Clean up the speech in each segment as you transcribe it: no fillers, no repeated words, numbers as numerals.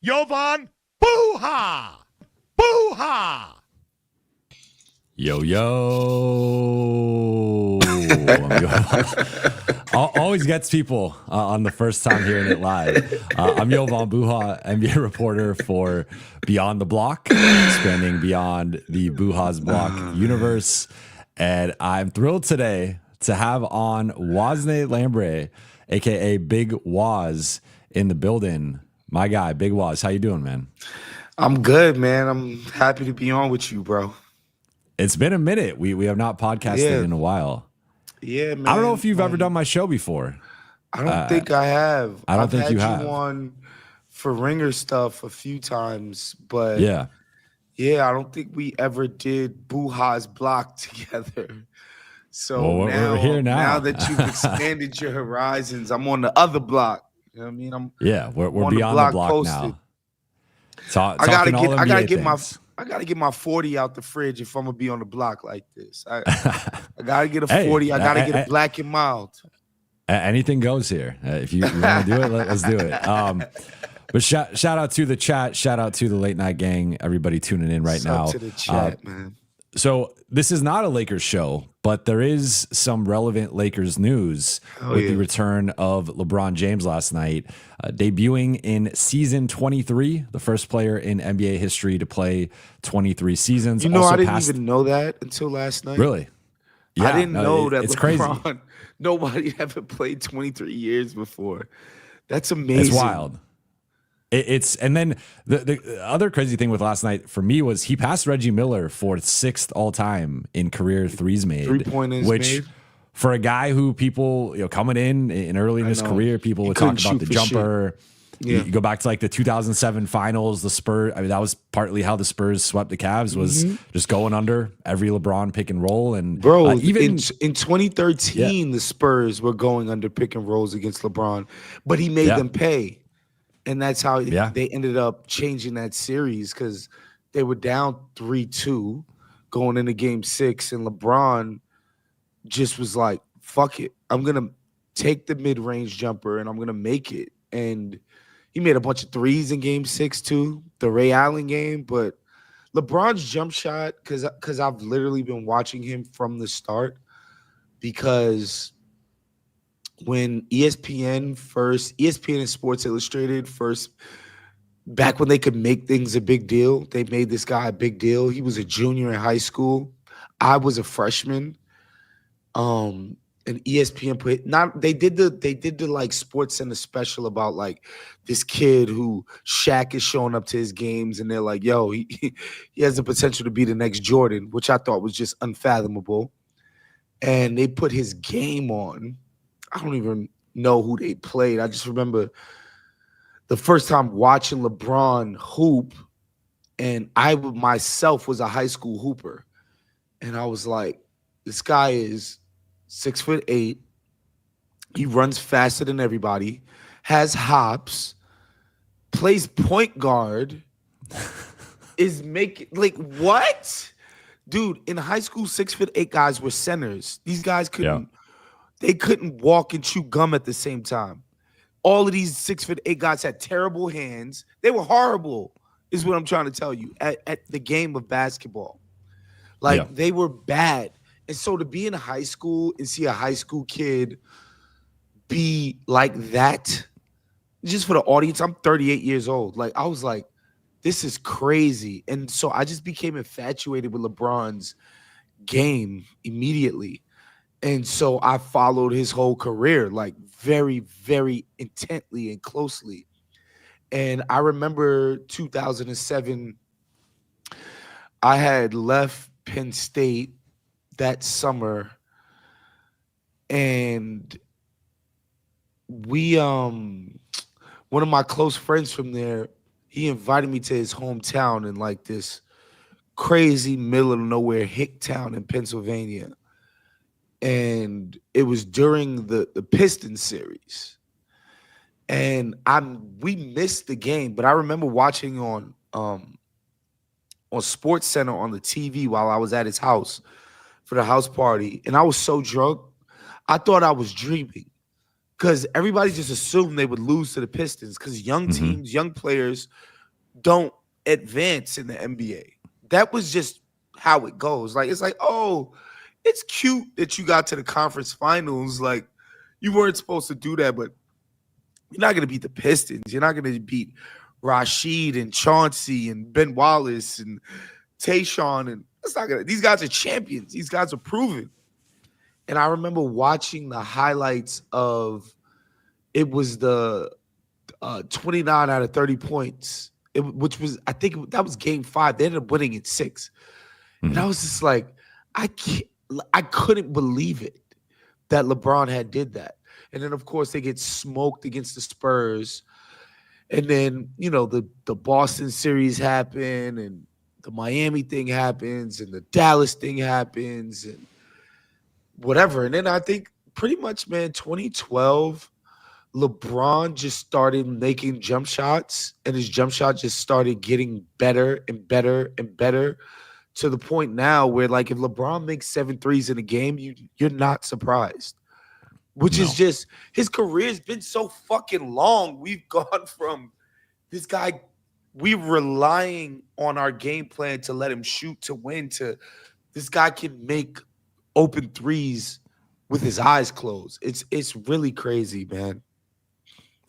Jovan Buha! Buha! Yo, yo. Always gets people on the first time hearing it live. I'm Jovan Buha, NBA reporter for Beyond the Block, spanning beyond the Buha's Block universe. And I'm thrilled today to have on Wosny Lambre, a.k.a. Big Wos, in the building. My guy, Big Wos. How you doing, man? I'm good, man. I'm happy to be on with you, bro. It's been a minute. We have not podcasted in a while. Yeah, man. I don't know if you've ever done my show before. I don't think I have. I don't think you have. I've had you on for Ringer stuff a few times, but yeah, I don't think we ever did Buha's Block together. So we're here now. Now that you've expanded your horizons, I'm on the other block. You know what I mean? We're on beyond the block posted. now. I gotta get my 40 out the fridge if I'm gonna be on the block like this. I gotta get a 40. I gotta get a black and mild. Anything goes here. If you want to do it, let's do it. But shout out to the chat. Shout out to the late night gang. Everybody tuning in right now. To the chat, man. So this is not a Lakers show, but there is some relevant Lakers news with the return of LeBron James last night, debuting in season 23, the first player in NBA history to play 23 seasons. You know, I didn't even know that until last night. Really? Yeah, I didn't know that it's LeBron, crazy. Nobody ever played 23 years before. That's amazing. It's wild. And then the other crazy thing with last night for me was he passed Reggie Miller for 6th all time in career threes made. 3-pointers which made. For a guy who people, coming in early in his career, people would talk about the jumper. Yeah. You go back to like the 2007 finals, the Spurs. I mean, that was partly how the Spurs swept the Cavs, was just going under every LeBron pick and roll. And bro, even in 2013, the Spurs were going under pick and rolls against LeBron, but he made them pay. And that's how they ended up changing that series, because they were down 3-2 going into game 6. And LeBron just was like, fuck it. I'm going to take the mid-range jumper and I'm going to make it. And he made a bunch of threes in game 6 too, the Ray Allen game. But LeBron's jump shot, because I've literally been watching him from the start, because when ESPN and Sports Illustrated first, back when they could make things a big deal, they made this guy a big deal. He was a junior in high school. I was a freshman. And ESPN they did the like Sports Center special about like this kid who Shaq is showing up to his games, and they're like, yo, he has the potential to be the next Jordan, which I thought was just unfathomable. And they put his game on. I don't even know who they played. I just remember the first time watching LeBron hoop, and I myself was a high school hooper. And I was like, this guy is 6'8". He runs faster than everybody, has hops, plays point guard, is making, like, what? Dude, in high school, 6'8" guys were centers. These guys couldn't. They couldn't walk and chew gum at the same time. All of these 6'8" guys had terrible hands. They were horrible, is what I'm trying to tell you, at the game of basketball. Like, they were bad. And so to be in high school and see a high school kid be like that, just for the audience, I'm 38 years old. Like, I was like, this is crazy. And so I just became infatuated with LeBron's game immediately. And so I followed his whole career, like, very, very intently and closely. And I remember 2007, I had left Penn State that summer, and one of my close friends from there, he invited me to his hometown in like this crazy middle of nowhere hick town in Pennsylvania. And it was during the Pistons series. And we missed the game, but I remember watching on Sports Center on the TV while I was at his house for the house party. And I was so drunk, I thought I was dreaming. because everybody just assumed they would lose to the Pistons because young teams, young players don't advance in the NBA. That was just how it goes. Like, it's like, oh, it's cute that you got to the conference finals. Like, you weren't supposed to do that, but you're not going to beat the Pistons. You're not going to beat Rashid and Chauncey and Ben Wallace and Tayshaun. And it's not going to. These guys are champions. These guys are proven. And I remember watching the highlights of it was the 29 out of 30 points, which was, I think that was game 5. They ended up winning in 6. And I was just like, I couldn't believe it that LeBron had did that. And then, of course, they get smoked against the Spurs. And then, the Boston series happened and the Miami thing happens and the Dallas thing happens and whatever. And then I think pretty much, man, 2012, LeBron just started making jump shots and his jump shot just started getting better and better and better to the point now where, like, if LeBron makes 7 threes in a game, you're not surprised. Which is just, his career's been so fucking long. We've gone from this guy, we're relying on our game plan to let him shoot to win to this guy can make open threes with his eyes closed. It's really crazy, man.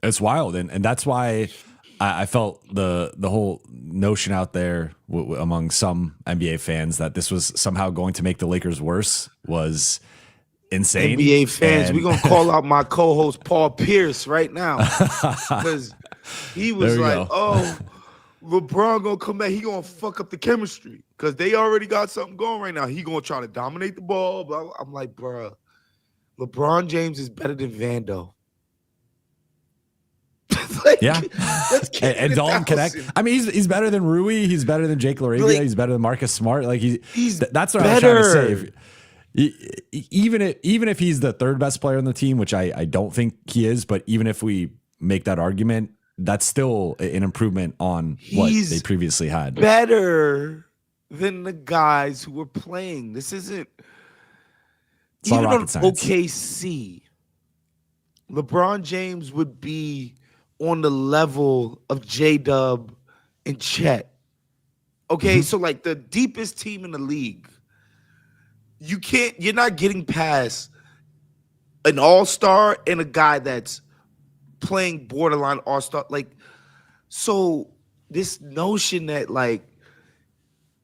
It's wild. And that's why I felt the whole notion out there among some NBA fans that this was somehow going to make the Lakers worse was insane. NBA fans, we're going to call out my co-host Paul Pierce right now because he was like, oh, LeBron going to come back. He going to fuck up the chemistry because they already got something going right now. He going to try to dominate the ball. Blah, blah. I'm like, bruh, LeBron James is better than Vando. Like, yeah, and Dalton Connect. I mean, he's better than Rui. He's better than Jake LaRavia. Like, he's better than Marcus Smart. Like that's what better. I was trying to say. Even if he's the 3rd best player on the team, which I don't think he is, but even if we make that argument, that's still an improvement on what they previously had. Better than the guys who were playing. This isn't even on OKC. LeBron James would be on the level of J-Dub and Chet. Okay, so like the deepest team in the league. You're not getting past an all-star and a guy that's playing borderline all-star. Like, so this notion that like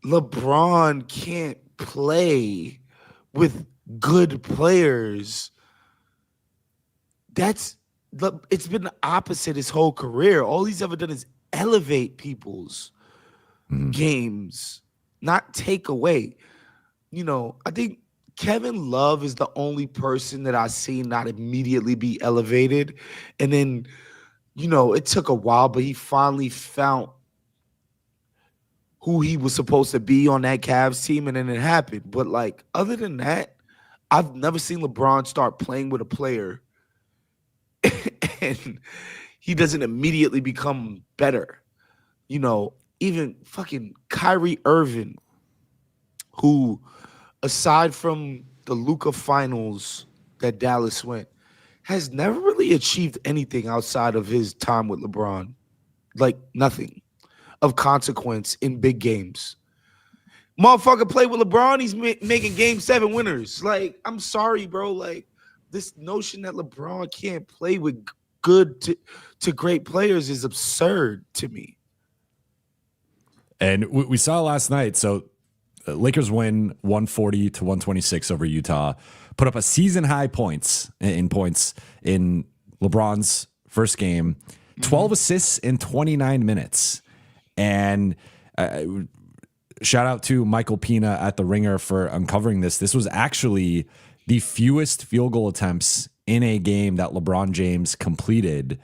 LeBron can't play with good players, it's been the opposite his whole career. All he's ever done is elevate people's games, not take away. I think Kevin Love is the only person that I see not immediately be elevated. And then, it took a while, but he finally found who he was supposed to be on that Cavs team, and then it happened. But, like, other than that, I've never seen LeBron start playing with a player and he doesn't immediately become better. Even fucking Kyrie Irving, who, aside from the Luka finals that Dallas went, has never really achieved anything outside of his time with LeBron. Like, nothing of consequence in big games. Motherfucker play with LeBron, he's making game 7 winners. Like, I'm sorry, bro. Like, this notion that LeBron can't play with good to great players is absurd to me. And we saw last night, so Lakers win 140 to 126 over Utah, put up a season high points in LeBron's first game, 12 assists in 29 minutes. And shout out to Michael Pina at The Ringer for uncovering this. This was actually the fewest field goal attempts in a game that LeBron James completed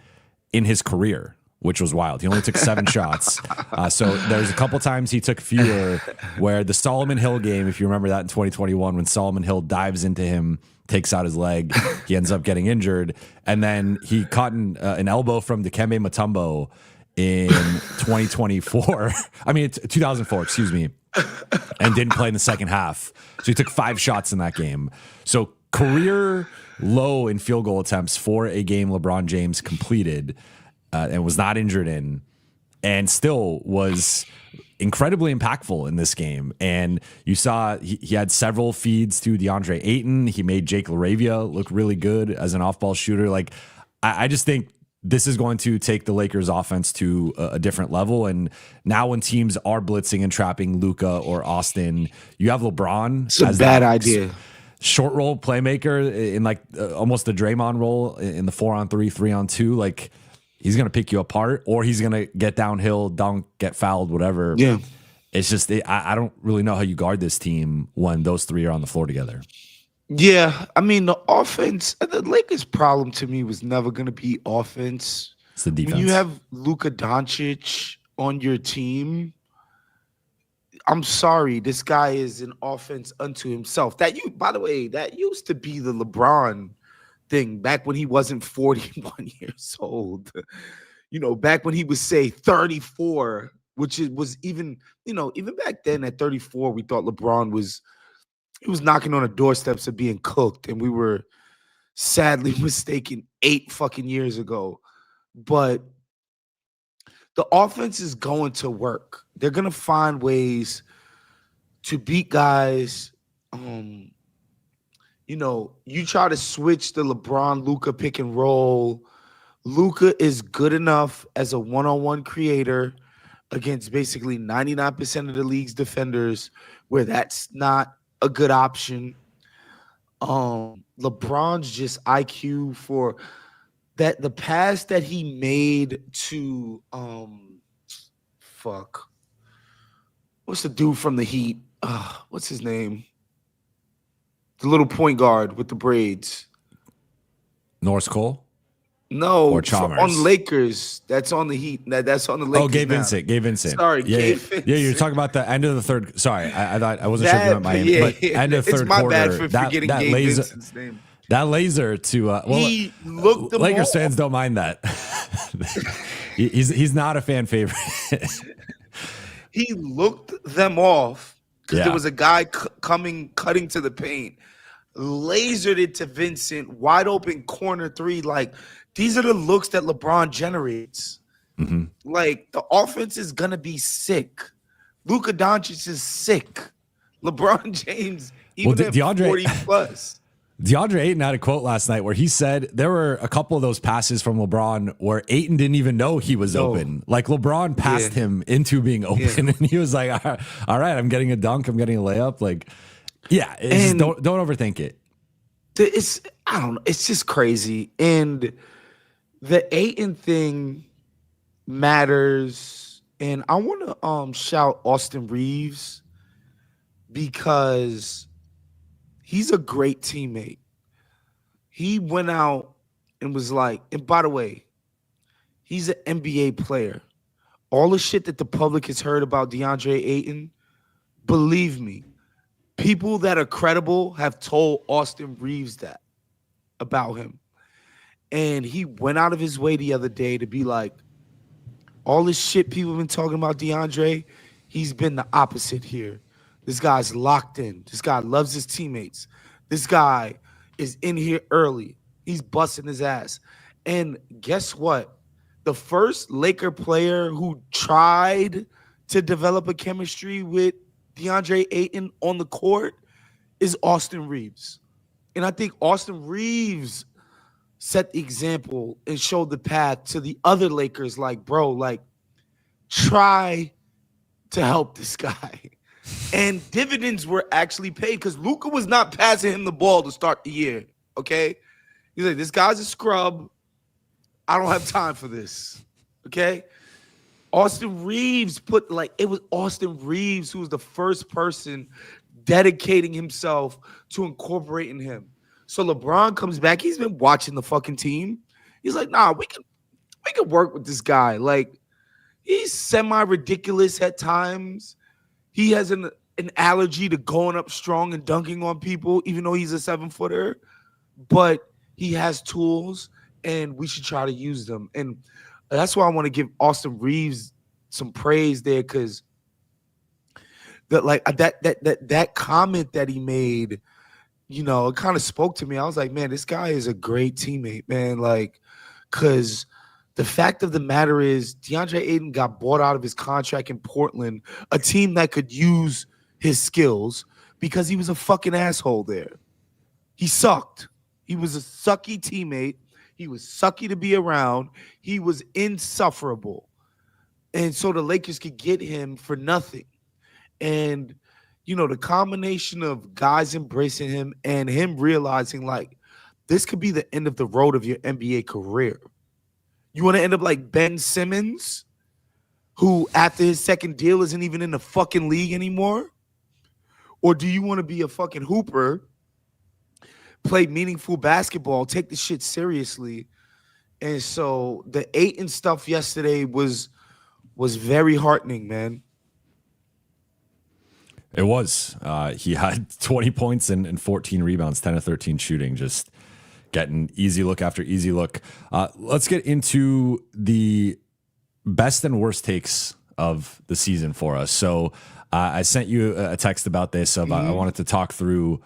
in his career, which was wild. He only took 7 shots. So there's a couple times he took fewer, where the Solomon Hill game, if you remember that in 2021, when Solomon Hill dives into him, takes out his leg, he ends up getting injured. And then he caught an elbow from Dikembe Mutombo in 2004, excuse me, and didn't play in the second half. So he took 5 shots in that game. So career low in field goal attempts for a game LeBron James completed and was not injured in, and still was incredibly impactful in this game. And you saw he had several feeds to DeAndre Ayton. He made Jake LaRavia look really good as an off-ball shooter. Like, I just think this is going to take the Lakers offense to a different level. And now when teams are blitzing and trapping Luka or Austin, you have LeBron. It's a bad idea. Short roll playmaker in like almost the Draymond role in the 4-on-3, 3-on-2. Like, he's going to pick you apart, or he's going to get downhill, dunk, get fouled, whatever. Yeah. It's just, I don't really know how you guard this team when those three are on the floor together. Yeah, I mean, the offense, the Lakers' problem to me was never going to be offense. It's the defense. When you have Luka Doncic on your team, I'm sorry, this guy is an offense unto himself. By the way, that used to be the LeBron thing back when he wasn't 41 years old. Back when he was, say, 34, which was even back then at 34, we thought LeBron was knocking on the doorsteps of being cooked, and we were sadly mistaken 8 fucking years ago. But the offense is going to work. They're going to find ways to beat guys. You try to switch the LeBron-Luka pick and roll. Luka is good enough as a one-on-one creator against basically 99% of the league's defenders where that's not a good option. LeBron's just IQ for that. The pass that he made to what's the dude from the Heat? What's his name? The little point guard with the braids. Norris Cole? No, or Chalmers. On Lakers. That's on the Heat. That's on the Lakers. Oh, Gabe now. Vincent. Gabe Vincent. Sorry, yeah, Gabe Vincent. Yeah, you're talking about the end of the third. Sorry, I thought I wasn't sure if you meant Miami. But end of third quarter. It's my bad for forgetting Gabe Vincent's name. That laser to he looked them Lakers off. fans don't mind that. he's not a fan favorite. He looked them off because there was a guy cutting to the paint, lasered it to Vincent, wide open corner three. Like, these are the looks that LeBron generates. Mm-hmm. Like, the offense is gonna be sick. Luka Doncic is sick. LeBron James, even at 40 plus. DeAndre Ayton had a quote last night where he said there were a couple of those passes from LeBron where Ayton didn't even know he was open. Like, LeBron passed him into being open, and he was like, all right, I'm getting a dunk, I'm getting a layup. Like, yeah, don't overthink it. I don't know. It's just crazy. And the Ayton thing matters. And I want to shout Austin Reeves because he's a great teammate. He went out and was like, and by the way, he's an NBA player. All the shit that the public has heard about DeAndre Ayton, believe me, people that are credible have told Austin Reeves that about him. And he went out of his way the other day to be like, all this shit people have been talking about DeAndre, he's been the opposite here. This guy's locked in. This guy loves his teammates. This guy is in here early. He's busting his ass. And guess what? The first Laker player who tried to develop a chemistry with DeAndre Ayton on the court is Austin Reeves. And I think Austin Reeves set the example and showed the path to the other Lakers. Like, bro, like, try to help this guy. And dividends were actually paid because Luka was not passing him the ball to start the year, okay? He's like, this guy's a scrub. I don't have time for this, okay? Austin Reeves it was Austin Reeves who was the first person dedicating himself to incorporating him. So LeBron comes back. He's been watching the fucking team. He's like, nah, we can work with this guy. Like, he's semi-ridiculous at times. He has an allergy to going up strong and dunking on people, even though he's a 7-footer. But he has tools, and we should try to use them. And that's why I want to give Austin Reeves some praise there, because that comment that he made, it kind of spoke to me. I was like, man, this guy is a great teammate, man. Like, because the fact of the matter is DeAndre Ayton got bought out of his contract in Portland, a team that could use his skills, because he was a fucking asshole there. He sucked. He was a sucky teammate. He was sucky to be around. He was insufferable. And so the Lakers could get him for nothing. And, the combination of guys embracing him and him realizing, like, this could be the end of the road of your NBA career. You want to end up like Ben Simmons, who after his second deal isn't even in the fucking league anymore? Or do you want to be a fucking hooper, play meaningful basketball, take the shit seriously? And so the Ayton stuff yesterday was very heartening, man. It was. He had 20 points and 14 rebounds, 10 of 13 shooting, just getting easy look after easy look. Let's get into the best and worst takes of the season for us. So I sent you a text about this. I wanted to talk through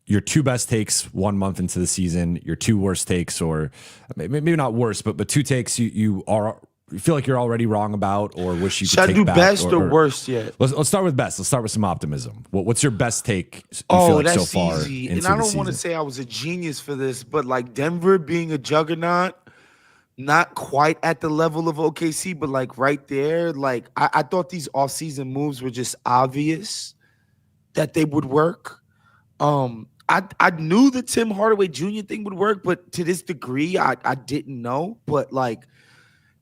your two best takes 1 month into the season, your two worst takes, or maybe not worst, but two takes you feel like you're already wrong about, or wish you could take back. Should I do best or worst yet? Let's start with best. Let's start with some optimism. What's your best take you feel like that's so far easy. into And I the don't want to season? say I was a genius for this, but like Denver being a juggernaut, not quite at the level of OKC, but like right there. Like I thought these offseason moves were just obvious that they would work. I knew the Tim Hardaway Jr. thing would work, but to this degree, I didn't know. But like,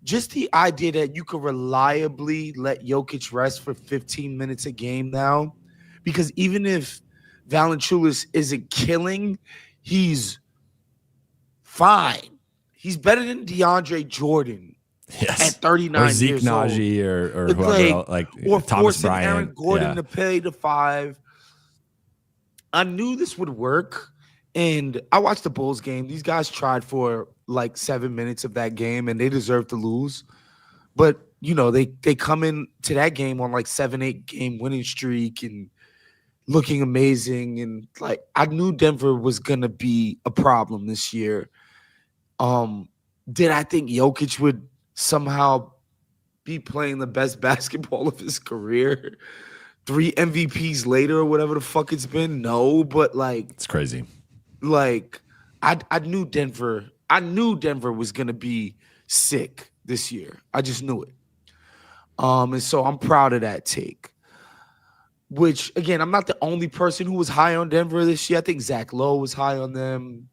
just the idea that you could reliably let Jokic rest for 15 minutes a game now, because even if Valanciunas isn't killing, he's fine. He's better than DeAndre Jordan at 39 or Zeke years old. Najee or whoever else, like or Thomas forcing Bryant. Aaron Gordon to play the 5. I knew this would work, and I watched the Bulls game. These guys tried for like 7 minutes of that game, and they deserved to lose. But, they come into that game on like 7-8 game winning streak and looking amazing. And like, I knew Denver was going to be a problem this year. Did I think Jokic would somehow be playing the best basketball of his career 3 MVPs later or whatever the fuck it's been? No, but like, It's crazy. Like, I knew Denver was gonna be sick this year. I just knew it. And so I'm proud of that take. Which, again, I'm not the only person who was high on Denver this year. I think Zach Lowe was high on them.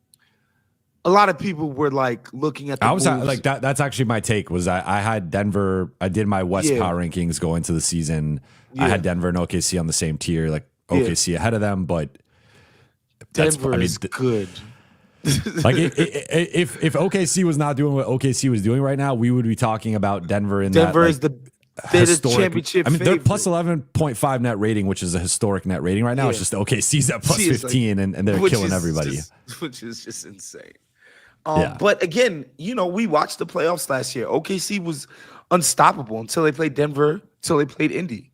A lot of people were like looking at the moves. Like that. That's actually my take. Was I had Denver. I did my West power rankings going into the season. I had Denver and OKC on the same tier. Like OKC ahead of them, but Denver is good. Like if OKC was not doing what OKC was doing right now, we would be talking about Denver in Denver that, is the championship. They're plus 11.5 net rating, which is a historic net rating right now. It's just OKC's at plus 15, and they're killing everybody, which is just insane. But again, we watched the playoffs last year. OKC was unstoppable until they played Denver, until they played Indy.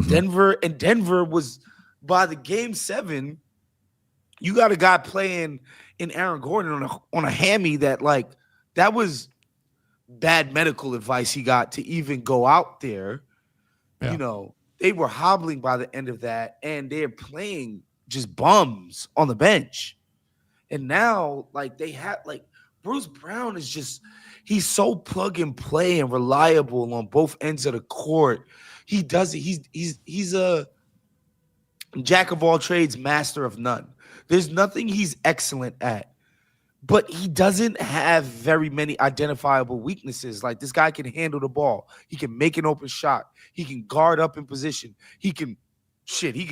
Denver was, by the game 7, you got a guy playing in Aaron Gordon on a hammy that was bad medical advice he got to even go out there. Yeah. They were hobbling by the end of that, and they're playing just bums on the bench. And now, they have, Bruce Brown is just, he's so plug and play and reliable on both ends of the court. He does it. He's a jack of all trades, master of none. There's nothing he's excellent at, but he doesn't have very many identifiable weaknesses. Like, this guy can handle the ball. He can make an open shot. He can guard up in position. He can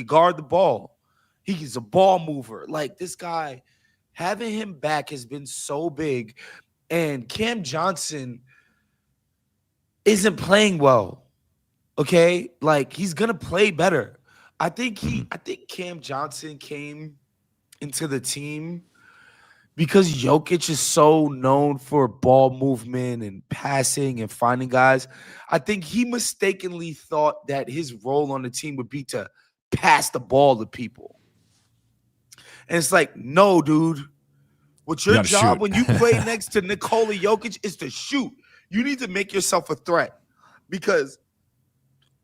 guard the ball. He's a ball mover. Like, this guy, having him back has been so big. And Cam Johnson isn't playing well. Okay? He's gonna play better. I think Cam Johnson came into the team because Jokic is so known for ball movement and passing and finding guys. I think he mistakenly thought that his role on the team would be to pass the ball to people. And it's like, no, dude. What's your job when you play next to Nikola Jokic is to shoot. You need to make yourself a threat. Because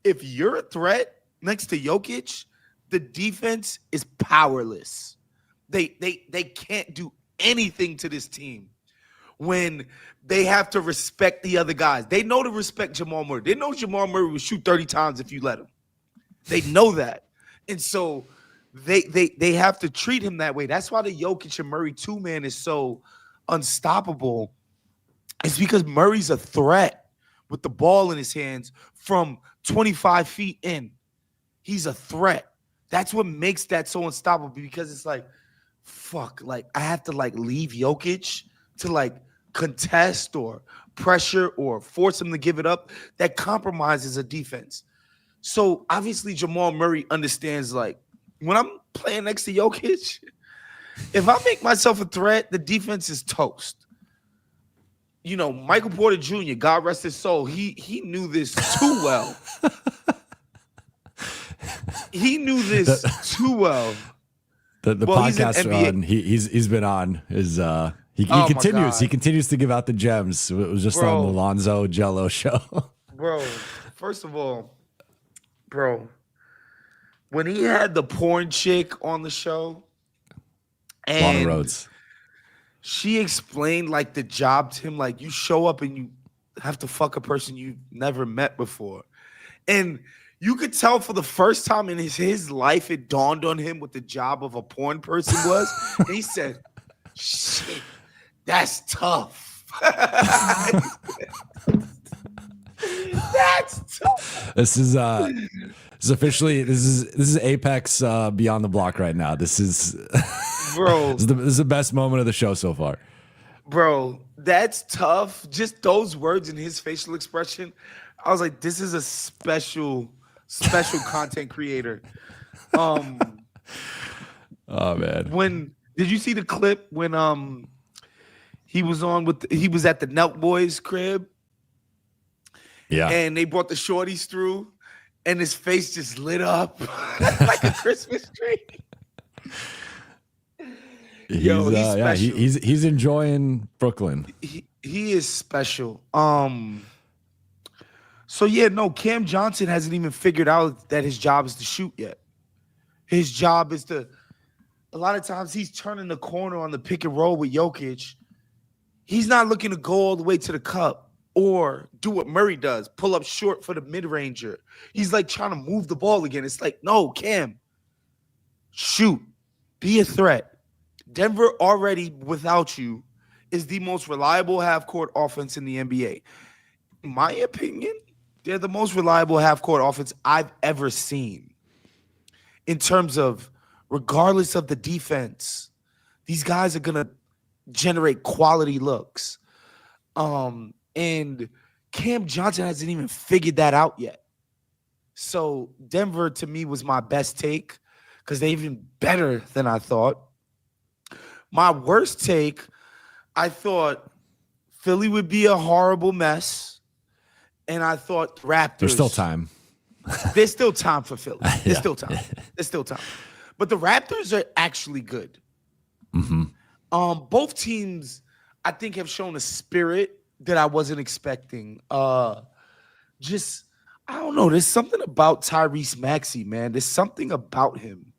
if you're a threat next to Jokic, the defense is powerless. They can't do anything to this team when they have to respect the other guys. They know to respect Jamal Murray. They know Jamal Murray will shoot 30 times if you let him. They know that. And so they have to treat him that way. That's why the Jokic and Murray two-man is so unstoppable. It's because Murray's a threat with the ball in his hands from 25 feet in. He's a threat. That's what makes that so unstoppable, because it's like, fuck, like I have to like leave Jokic to like contest or pressure or force him to give it up. That compromises a defense. So obviously Jamal Murray understands, like, when I'm playing next to Jokic, if I make myself a threat, the defense is toast. You know, Michael Porter Jr., God rest his soul, he knew this too well. He knew this too well. The podcast he's been on is he continues to give out the gems. It was just on the Lonzo Jello show. Bro, first of all, when he had the porn chick on the show, and Rhodes, she explained like the job to him, like you show up and you have to fuck a person you've never met before. And you could tell for the first time in his life, it dawned on him what the job of a porn person was. And he said, shit, that's tough. That's tough. This is officially this is Apex Beyond the Block right now. This is bro. This is the best moment of the show so far. Bro, that's tough. Just those words and his facial expression. I was like, this is a special content creator. Oh man. Did you see the clip when he was at the Nelk Boys crib? Yeah. And they brought the shorties through and his face just lit up like a Christmas tree. He's enjoying Brooklyn. He is special. So yeah, no, Cam Johnson hasn't even figured out that his job is to shoot yet. His job is to, a lot of times he's turning the corner on the pick and roll with Jokic. He's not looking to go all the way to the cup or do what Murray does, pull up short for the mid-ranger. He's like trying to move the ball again. It's like, no, Cam, shoot, be a threat. Denver already, without you, is the most reliable half-court offense in the NBA. In my opinion, they're the most reliable half-court offense I've ever seen. In terms of, regardless of the defense, these guys are going to generate quality looks. And Cam Johnson hasn't even figured that out yet. So Denver, to me, was my best take because they're even better than I thought. My worst take, I thought Philly would be a horrible mess. And I thought the Raptors. There's still time. There's still time for Philly. There's still time. There's still time. But the Raptors are actually good. Mm-hmm. Both teams, I think, have shown a spirit that I wasn't expecting. I don't know. There's something about Tyrese Maxey, man. There's something about him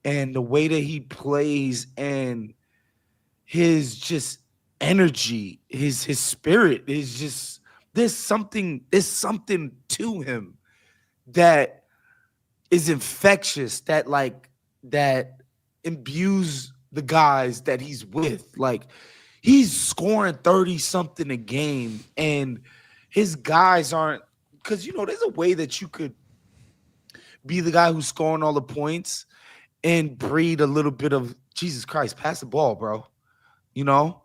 and the way that he plays and his just energy, his spirit is just, there's something to him that is infectious, that imbues the guys that he's with. Like, he's scoring 30-something a game, and his guys aren't, because, you know, there's a way that you could be the guy who's scoring all the points and breed a little bit of, Jesus Christ, pass the ball, bro. You know?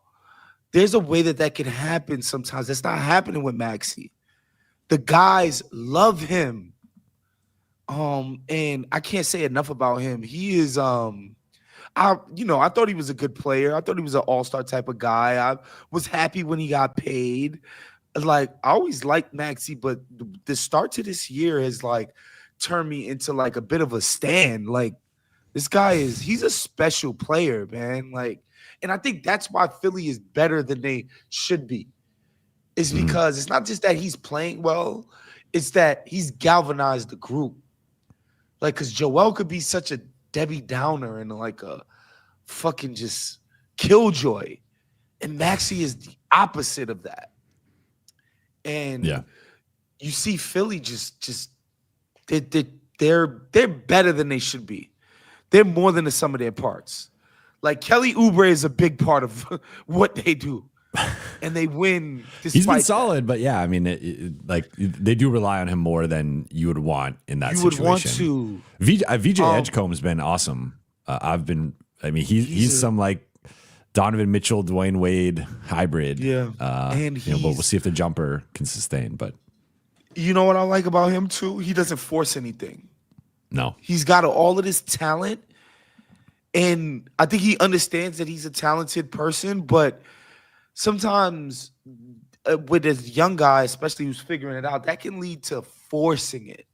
There's a way that can happen sometimes. That's not happening with Maxey. The guys love him. And I can't say enough about him. He is I thought he was a good player. I thought he was an all-star type of guy. I was happy when he got paid. Like, I always liked Maxey, but the start to this year has like turned me into like a bit of a stan. Like, This guy he's a special player, man. Like, and I think that's why Philly is better than they should be. Is because it's not just that he's playing well, it's that he's galvanized the group. Like, because Joel could be such a Debbie Downer and like a fucking just killjoy. And Maxey is the opposite of that. And you see Philly they're better than they should be. They're more than the sum of their parts. Like, Kelly Oubre is a big part of what they do. And they win. He's been solid, but yeah, I mean, like they do rely on him more than you would want in that situation. You would want to. VJ Edgecombe's been awesome. He's some like Donovan Mitchell, Dwayne Wade hybrid. Yeah, and but we'll see if the jumper can sustain. But you know what I like about him too? He doesn't force anything. No, he's got all of this talent, and I think he understands that he's a talented person, but sometimes with this young guy, especially who's figuring it out, that can lead to forcing it.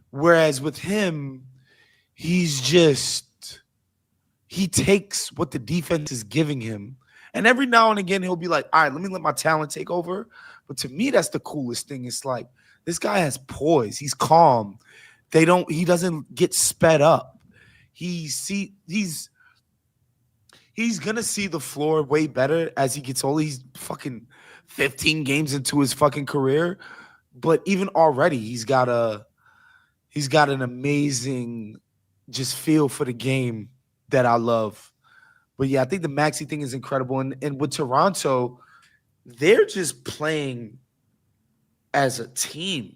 Whereas with him, he takes what the defense is giving him. And every now and again, he'll be like, all right, let me let my talent take over. But to me, that's the coolest thing. It's like, this guy has poise. He's calm. He doesn't get sped up. He's gonna see the floor way better as he gets older. He's fucking 15 games into his fucking career, but even already he's got an amazing just feel for the game that I love. But yeah, I think the Maxey thing is incredible. And with Toronto, they're just playing as a team.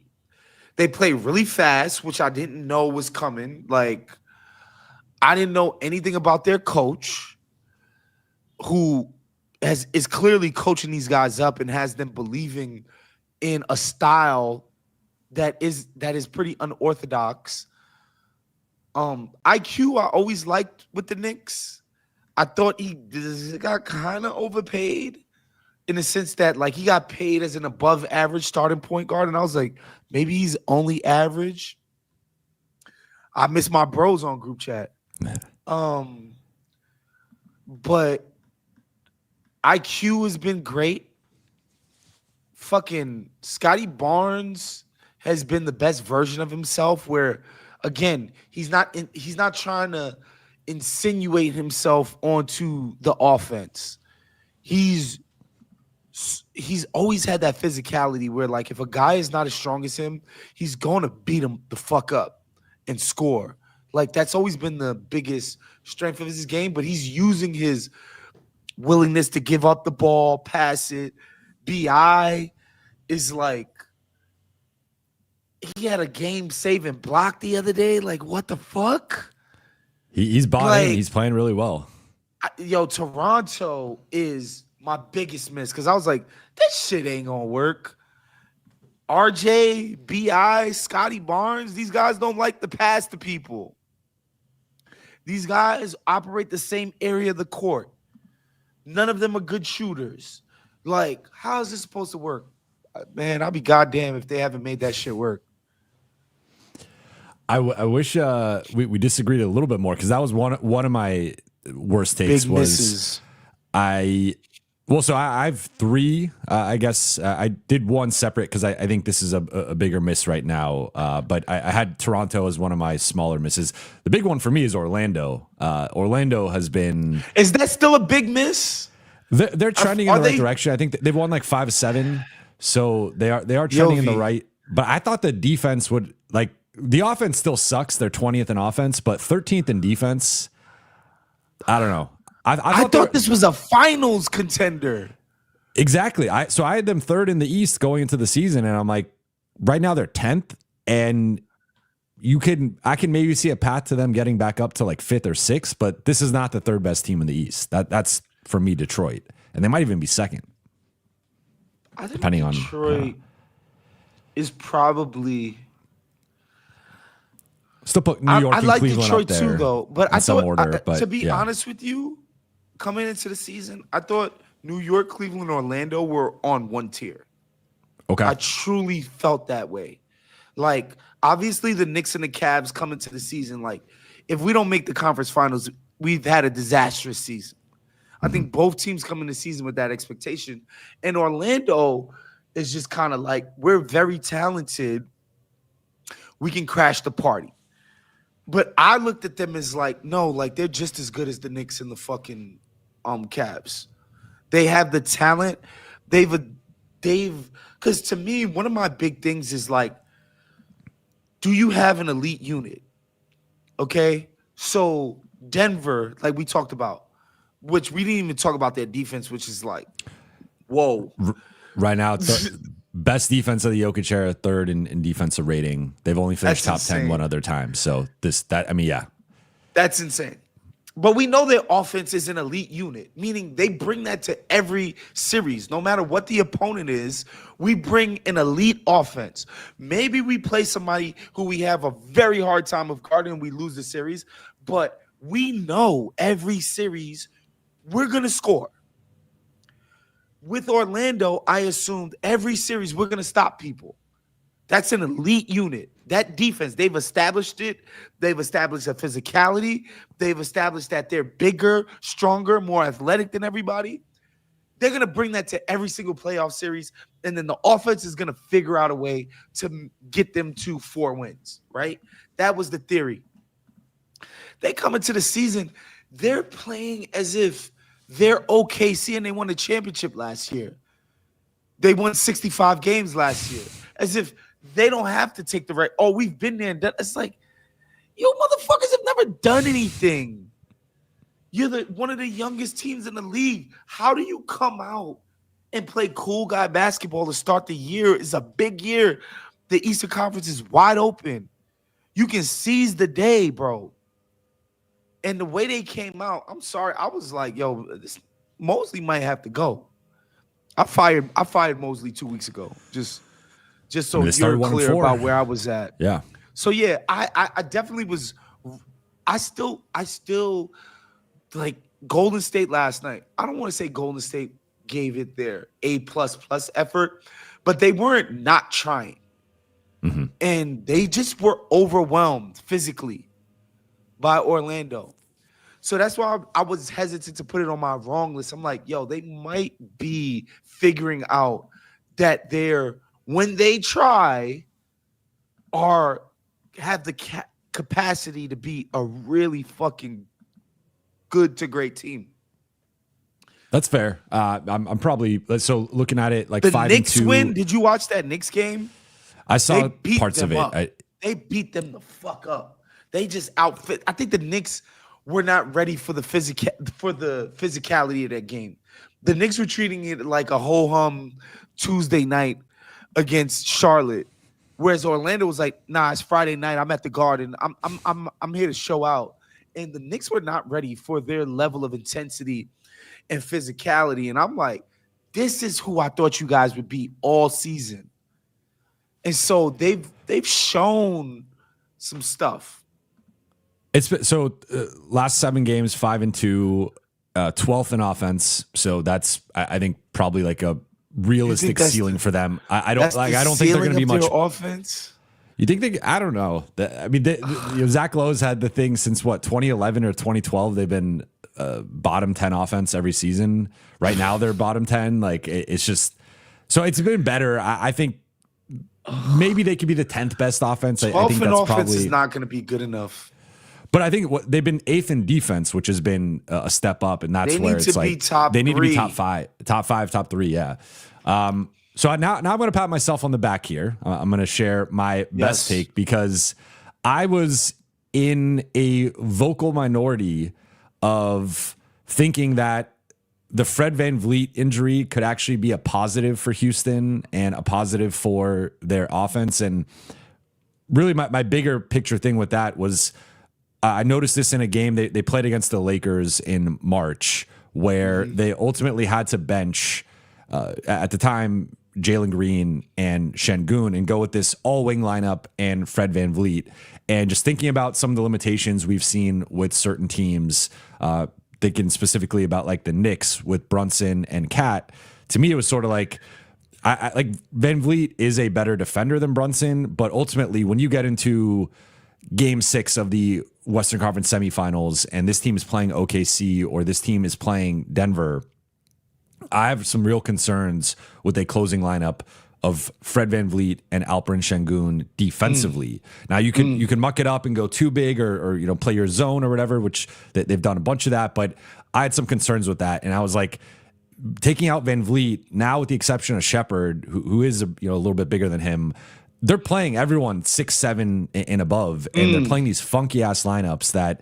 They play really fast, which I didn't know was coming. Like, I didn't know anything about their coach, who is clearly coaching these guys up and has them believing in a style that is pretty unorthodox. IQ I always liked with the Knicks. I thought he got kind of overpaid in the sense that, like, he got paid as an above average starting point guard, and I was like, maybe he's only average. I miss my bros on group chat. But IQ has been great. Fucking Scotty Barnes has been the best version of himself, where, again, he's not trying to insinuate himself onto the offense. He's always had that physicality where, like, if a guy is not as strong as him, he's going to beat him the fuck up and score. Like, that's always been the biggest strength of his game, but he's using his willingness to give up the ball, pass it. BI is like, he had a game-saving block the other day. Like, what the fuck? He's bought in. He's playing really well. Toronto is my biggest miss, because I was like, this shit ain't gonna work. RJ, BI, Scotty Barnes, these guys don't like to pass to people. These guys operate the same area of the court. None of them are good shooters. Like, how is this supposed to work? Man, I'll be goddamn if they haven't made that shit work. I wish we disagreed a little bit more, because that was one of my worst takes. Big misses. So I have three. I guess I did one separate because I think this is a bigger miss right now. But I had Toronto as one of my smaller misses. The big one for me is Orlando. Orlando has been. Is that still a big miss? They're trending in the right direction. I think they've won like 5-7, so they are trending in the right. But I thought the defense would, like, the offense still sucks. They're 20th in offense, but 13th in defense. I don't know. I thought this was a finals contender. Exactly. I had them third in the East going into the season, and I'm like, right now they're 10th, and I can maybe see a path to them getting back up to like 5th or 6th, but this is not the third best team in the East. That's for me, Detroit, and they might even be second. I think depending Detroit is probably. Still put New York and like Cleveland Detroit up there too, though. But I thought, to be yeah. honest with you, coming into the season, I thought New York, Cleveland, and Orlando were on one tier. Okay. I truly felt that way. Like, obviously, the Knicks and the Cavs coming to the season, like, if we don't make the conference finals, we've had a disastrous season. I think both teams come in the season with that expectation. And Orlando is just kind of like, we're very talented. We can crash the party. But I looked at them as like, no, like they're just as good as the Knicks and the fucking Cavs. They have the talent. They've because to me, one of my big things is like, do you have an elite unit? Okay. So Denver, like we talked about, which we didn't even talk about their defense, which is like, whoa. Right now, it's the best defense of the Jokic era, third in defensive rating. They've only finished top 10 one other time. So that's insane. But we know their offense is an elite unit, meaning they bring that to every series. No matter what the opponent is, we bring an elite offense. Maybe we play somebody who we have a very hard time of guarding and we lose the series, but we know every series we're going to score. With Orlando, I assumed every series we're going to stop people. That's an elite unit. That defense, they've established it. They've established a physicality. They've established that they're bigger, stronger, more athletic than everybody. They're going to bring that to every single playoff series, and then the offense is going to figure out a way to get them to 4 wins, right? That was the theory. They come into the season, they're playing as if they're OKC and they won the championship last year. They won 65 games last year. As if they don't have to take the right. Oh, we've been there and done. It's like, you motherfuckers have never done anything. You're one of the youngest teams in the league. How do you come out and play cool guy basketball to start the year? It's a big year. The Eastern Conference is wide open. You can seize the day, bro. And the way they came out, I'm sorry. I was like, yo, Mosley might have to go. I fired Mosley 2 weeks ago. Just so you're clear about where I was at. Yeah. So yeah, I definitely was. I still like Golden State last night. I don't want to say Golden State gave it their A++ effort, but they weren't not trying. Mm-hmm. And they just were overwhelmed physically by Orlando. So that's why I was hesitant to put it on my wrong list. I'm like, yo, they might be figuring out that when they try, have the capacity to be a really fucking good to great team. That's fair. I'm probably so looking at it like the 5-2. Knicks win. Did you watch that Knicks game? I saw parts of it. They beat them the fuck up. They just outfit. I think the Knicks were not ready for the physicality of that game. The Knicks were treating it like a ho-hum Tuesday night against Charlotte, whereas Orlando was like, "Nah, it's Friday night. I'm at the Garden. I'm here to show out." And the Knicks were not ready for their level of intensity and physicality. And I'm like, this is who I thought you guys would be all season. And so they've shown some stuff. It's been, so last 7 games, 5-2, 12th in offense. So that's I think probably like a realistic ceiling for them. I don't think they're going to be much offense. You think I don't know. I mean, Zach Lowe's had the thing since 2011 or 2012. They've been bottom 10 offense every season. Right now they're bottom 10. Like it's just so it's been better. I think maybe they could be the 10th best offense. I think that's offense probably is not going to be good enough. But I think they've been 8th in defense, which has been a step up, and that's where it's like they need to be top 5, top 3. Yeah. So now I'm going to pat myself on the back here. I'm going to share my best take because I was in a vocal minority of thinking that the Fred VanVleet injury could actually be a positive for Houston and a positive for their offense. And really my bigger picture thing with that was I noticed this in a game they played against the Lakers in March where they ultimately had to bench at the time Jalen Green and Şengün and go with this all-wing lineup and Fred VanVleet. And just thinking about some of the limitations we've seen with certain teams, thinking specifically about like the Knicks with Brunson and Cat, to me it was sort of like, like VanVleet is a better defender than Brunson, but ultimately when you get into game 6 of the Western Conference semifinals and this team is playing OKC or this team is playing Denver, I have some real concerns with a closing lineup of Fred VanVleet and Alperen Şengün defensively. Now you can muck it up and go too big or play your zone or whatever, which they've done a bunch of that, but I had some concerns with that. And I was like, taking out VanVleet, now with the exception of Shepherd, who is a little bit bigger than him, they're playing everyone 6'7" and above, and they're playing these funky ass lineups that.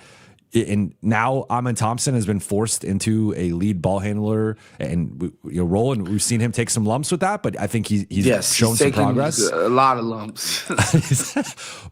And now Amen Thompson has been forced into a lead ball handler and role, and we've seen him take some lumps with that. But I think he's shown some progress. A lot of lumps.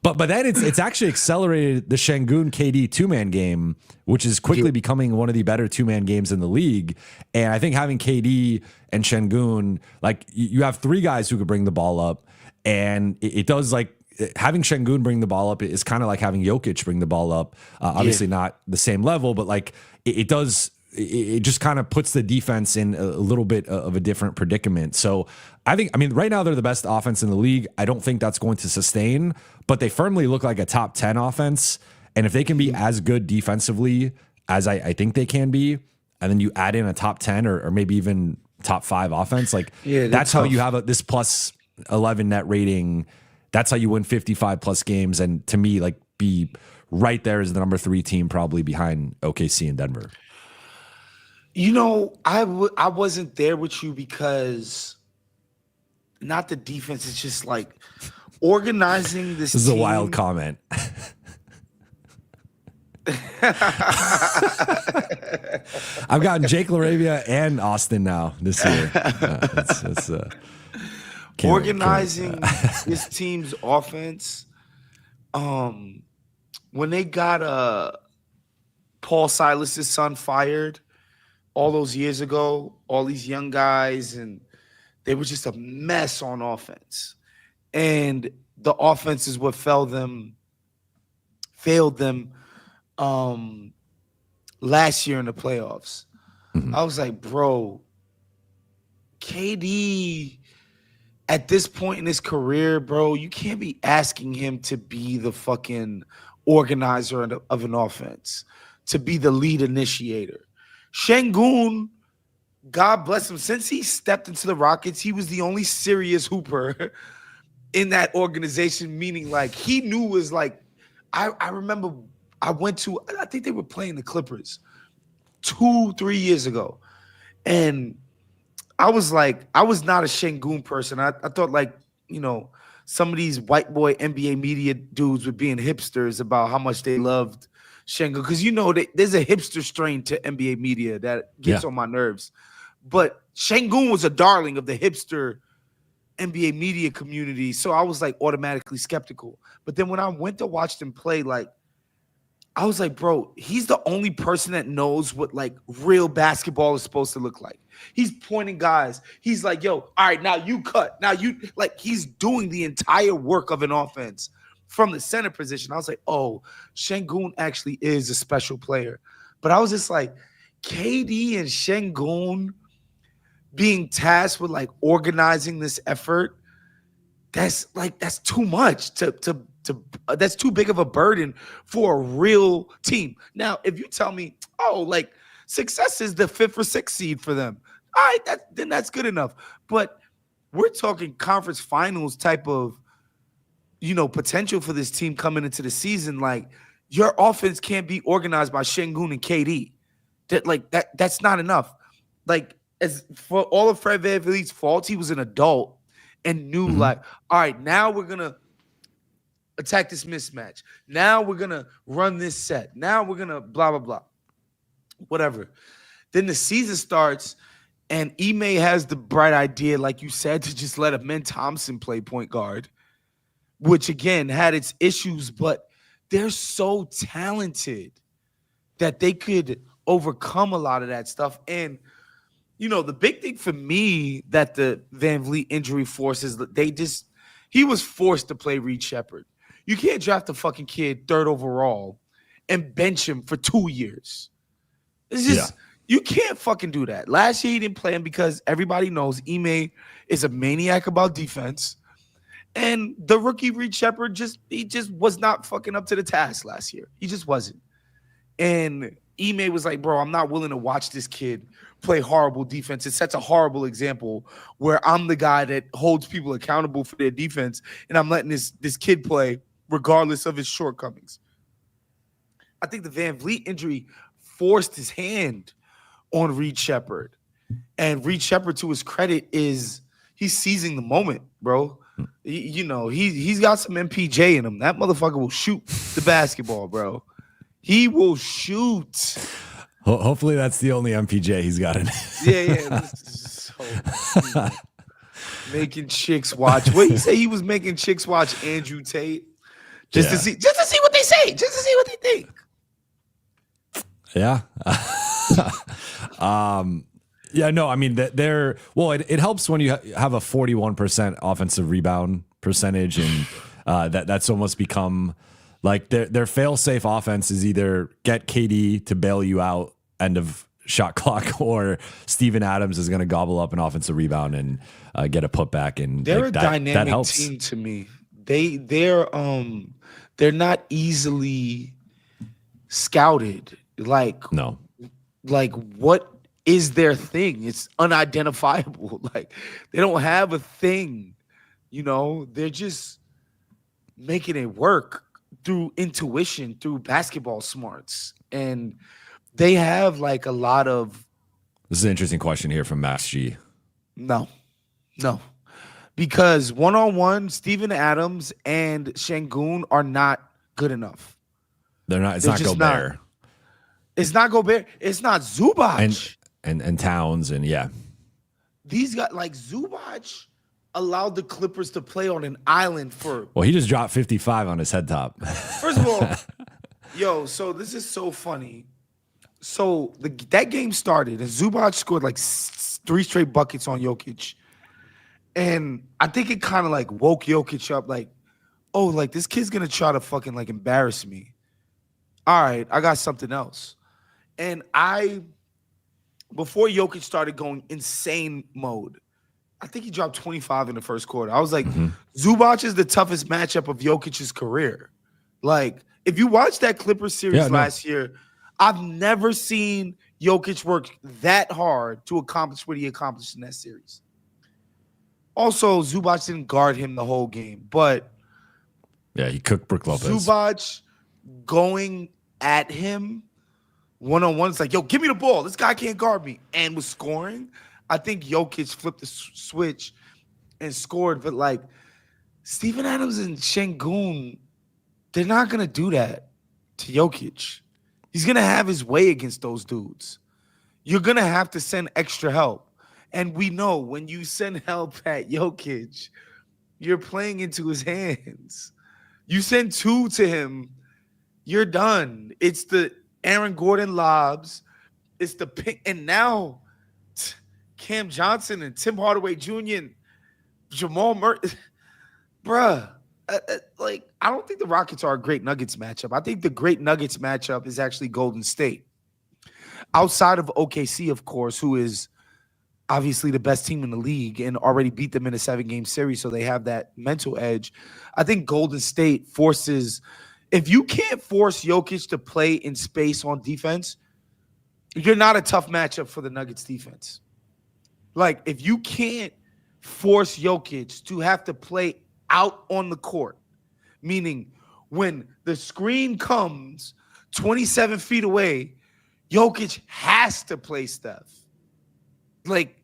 but then it's actually accelerated the Şengün KD 2-man game, which is quickly becoming one of the better 2-man games in the league. And I think having KD and Şengün, like you have 3 guys who could bring the ball up, and it does like. Having Şengün bring the ball up is kind of like having Jokic bring the ball up. Obviously not the same level, but like it just kind of puts the defense in a little bit of a different predicament. So I mean, right now they're the best offense in the league. I don't think that's going to sustain, but they firmly look like a top 10 offense. And if they can be as good defensively as I think they can be, and then you add in a top 10 or maybe even top 5 offense, like that's how you have this plus 11 net rating. That's how you win 55 plus games, and to me, like, be right there as the number 3 team, probably behind OKC and Denver. I wasn't there with you because not the defense. It's just like organizing this. This is a wild comment. I've gotten Jake LaRavia and Austin now this year. Organizing this team's offense. When they got Paul Silas's son fired all those years ago, all these young guys, and they were just a mess on offense. And the offense is what failed them last year in the playoffs. Mm-hmm. I was like, bro, KD at this point in his career, bro, you can't be asking him to be the fucking organizer of an offense, to be the lead initiator. Şengün, God bless him, since he stepped into the Rockets, he was the only serious hooper in that organization, meaning like he knew was like, I remember I think they were playing the Clippers 2-3 years ago. And I was not a Şengün person. I thought like, some of these white boy NBA media dudes were being hipsters about how much they loved Şengün. Because there's a hipster strain to NBA media that gets on my nerves. But Şengün was a darling of the hipster NBA media community. So I was like automatically skeptical. But then when I went to watch them play, like, I was like, bro, he's the only person that knows what like real basketball is supposed to look like. He's pointing guys. He's like, yo, all right, now you cut. Now you like he's doing the entire work of an offense from the center position. I was like, oh, Şengün actually is a special player. But I was just like, KD and Şengün being tasked with like organizing this effort, that's too much that's too big of a burden for a real team. Now, if you tell me, oh, like success is the 5th or 6th seed for them, all right, then that's good enough. But we're talking conference finals type of, potential for this team coming into the season. Like your offense can't be organized by Şengün and KD. That's not enough. Like as for all of Fred VanVleet's faults, he was an adult and knew like, all right, now we're gonna attack this mismatch. Now we're gonna run this set. Now we're gonna blah blah blah, whatever. Then the season starts, and Ime has the bright idea, like you said, to just let Amen Thompson play point guard, which again had its issues, but they're so talented that they could overcome a lot of that stuff. And the big thing for me that the VanVleet injury forces, he was forced to play Reed Shepherd. You can't draft a fucking kid 3rd overall and bench him for 2 years. It's just you can't fucking do that. Last year he didn't play him because everybody knows Ime is a maniac about defense, And the rookie Reed Shepherd just was not fucking up to the task last year. He just wasn't. And Ime was like, bro, I'm not willing to watch this kid play horrible defense. It sets a horrible example where I'm the guy that holds people accountable for their defense, and I'm letting this kid play regardless of his shortcomings. I think the VanVleet injury forced his hand on Reed Shepherd. And Reed Shepherd, to his credit, he's seizing the moment, bro. He's got some MPJ in him. That motherfucker will shoot the basketball, bro. He will shoot. Hopefully that's the only MPJ he's got in. Yeah. So, making chicks watch. What you say? He was making chicks watch Andrew Tate just to see what they say, just to see what they think. Yeah. No, I mean it helps when you have a 41% offensive rebound percentage, and that's almost become like their fail-safe offense is either get KD to bail you out end of shot clock, or Steven Adams is going to gobble up an offensive rebound and get a putback. And they're like, a dynamic team to me. They're not easily scouted. No. Like what is their thing? It's unidentifiable. Like they don't have a thing. They're just making it work through intuition, through basketball smarts. And they have like a lot of. This is an interesting question here from Max G. No. Because one-on-one, Steven Adams and Şengün are not good enough. They're not. It's not Gobert. It's not Gobert. It's not Zubac. And Towns, and yeah. These guys, like Zubac, allowed the Clippers to play on an island for. Well, he just dropped 55 on his head top. First of all, so this is so funny. So that game started, and Zubac scored like 3 straight buckets on Jokic. And I think it kind of like woke Jokic up, like, oh, like this kid's going to try to fucking like embarrass me. All right, I got something else. And before Jokic started going insane mode, I think he dropped 25 in the first quarter. I was like, Zubac is the toughest matchup of Jokic's career. Like, if you watch that Clippers series last year, I've never seen Jokic work that hard to accomplish what he accomplished in that series. Also, Zubac didn't guard him the whole game, but yeah, he cooked Brook Lopez. Zubac going at him one-on-one, it's like, yo, give me the ball. This guy can't guard me. And was scoring. I think Jokic flipped the switch and scored. But, like, Steven Adams and Şengün, they're not going to do that to Jokic. He's going to have his way against those dudes. You're going to have to send extra help. And we know when you send help at Jokic, you're playing into his hands. You send 2 to him, you're done. It's the Aaron Gordon lobs. It's the pick. And now Cam Johnson and Tim Hardaway Jr. and Jamal Murray. Bruh, like, I don't think the Rockets are a great Nuggets matchup. I think the great Nuggets matchup is actually Golden State. Outside of OKC, of course, who is obviously the best team in the league and already beat them in a 7-game series, so they have that mental edge. I think Golden State forces – if you can't force Jokic to play in space on defense, you're not a tough matchup for the Nuggets defense. Like, if you can't force Jokic to have to play out on the court, meaning when the screen comes 27 feet away, Jokic has to play Steph. Like,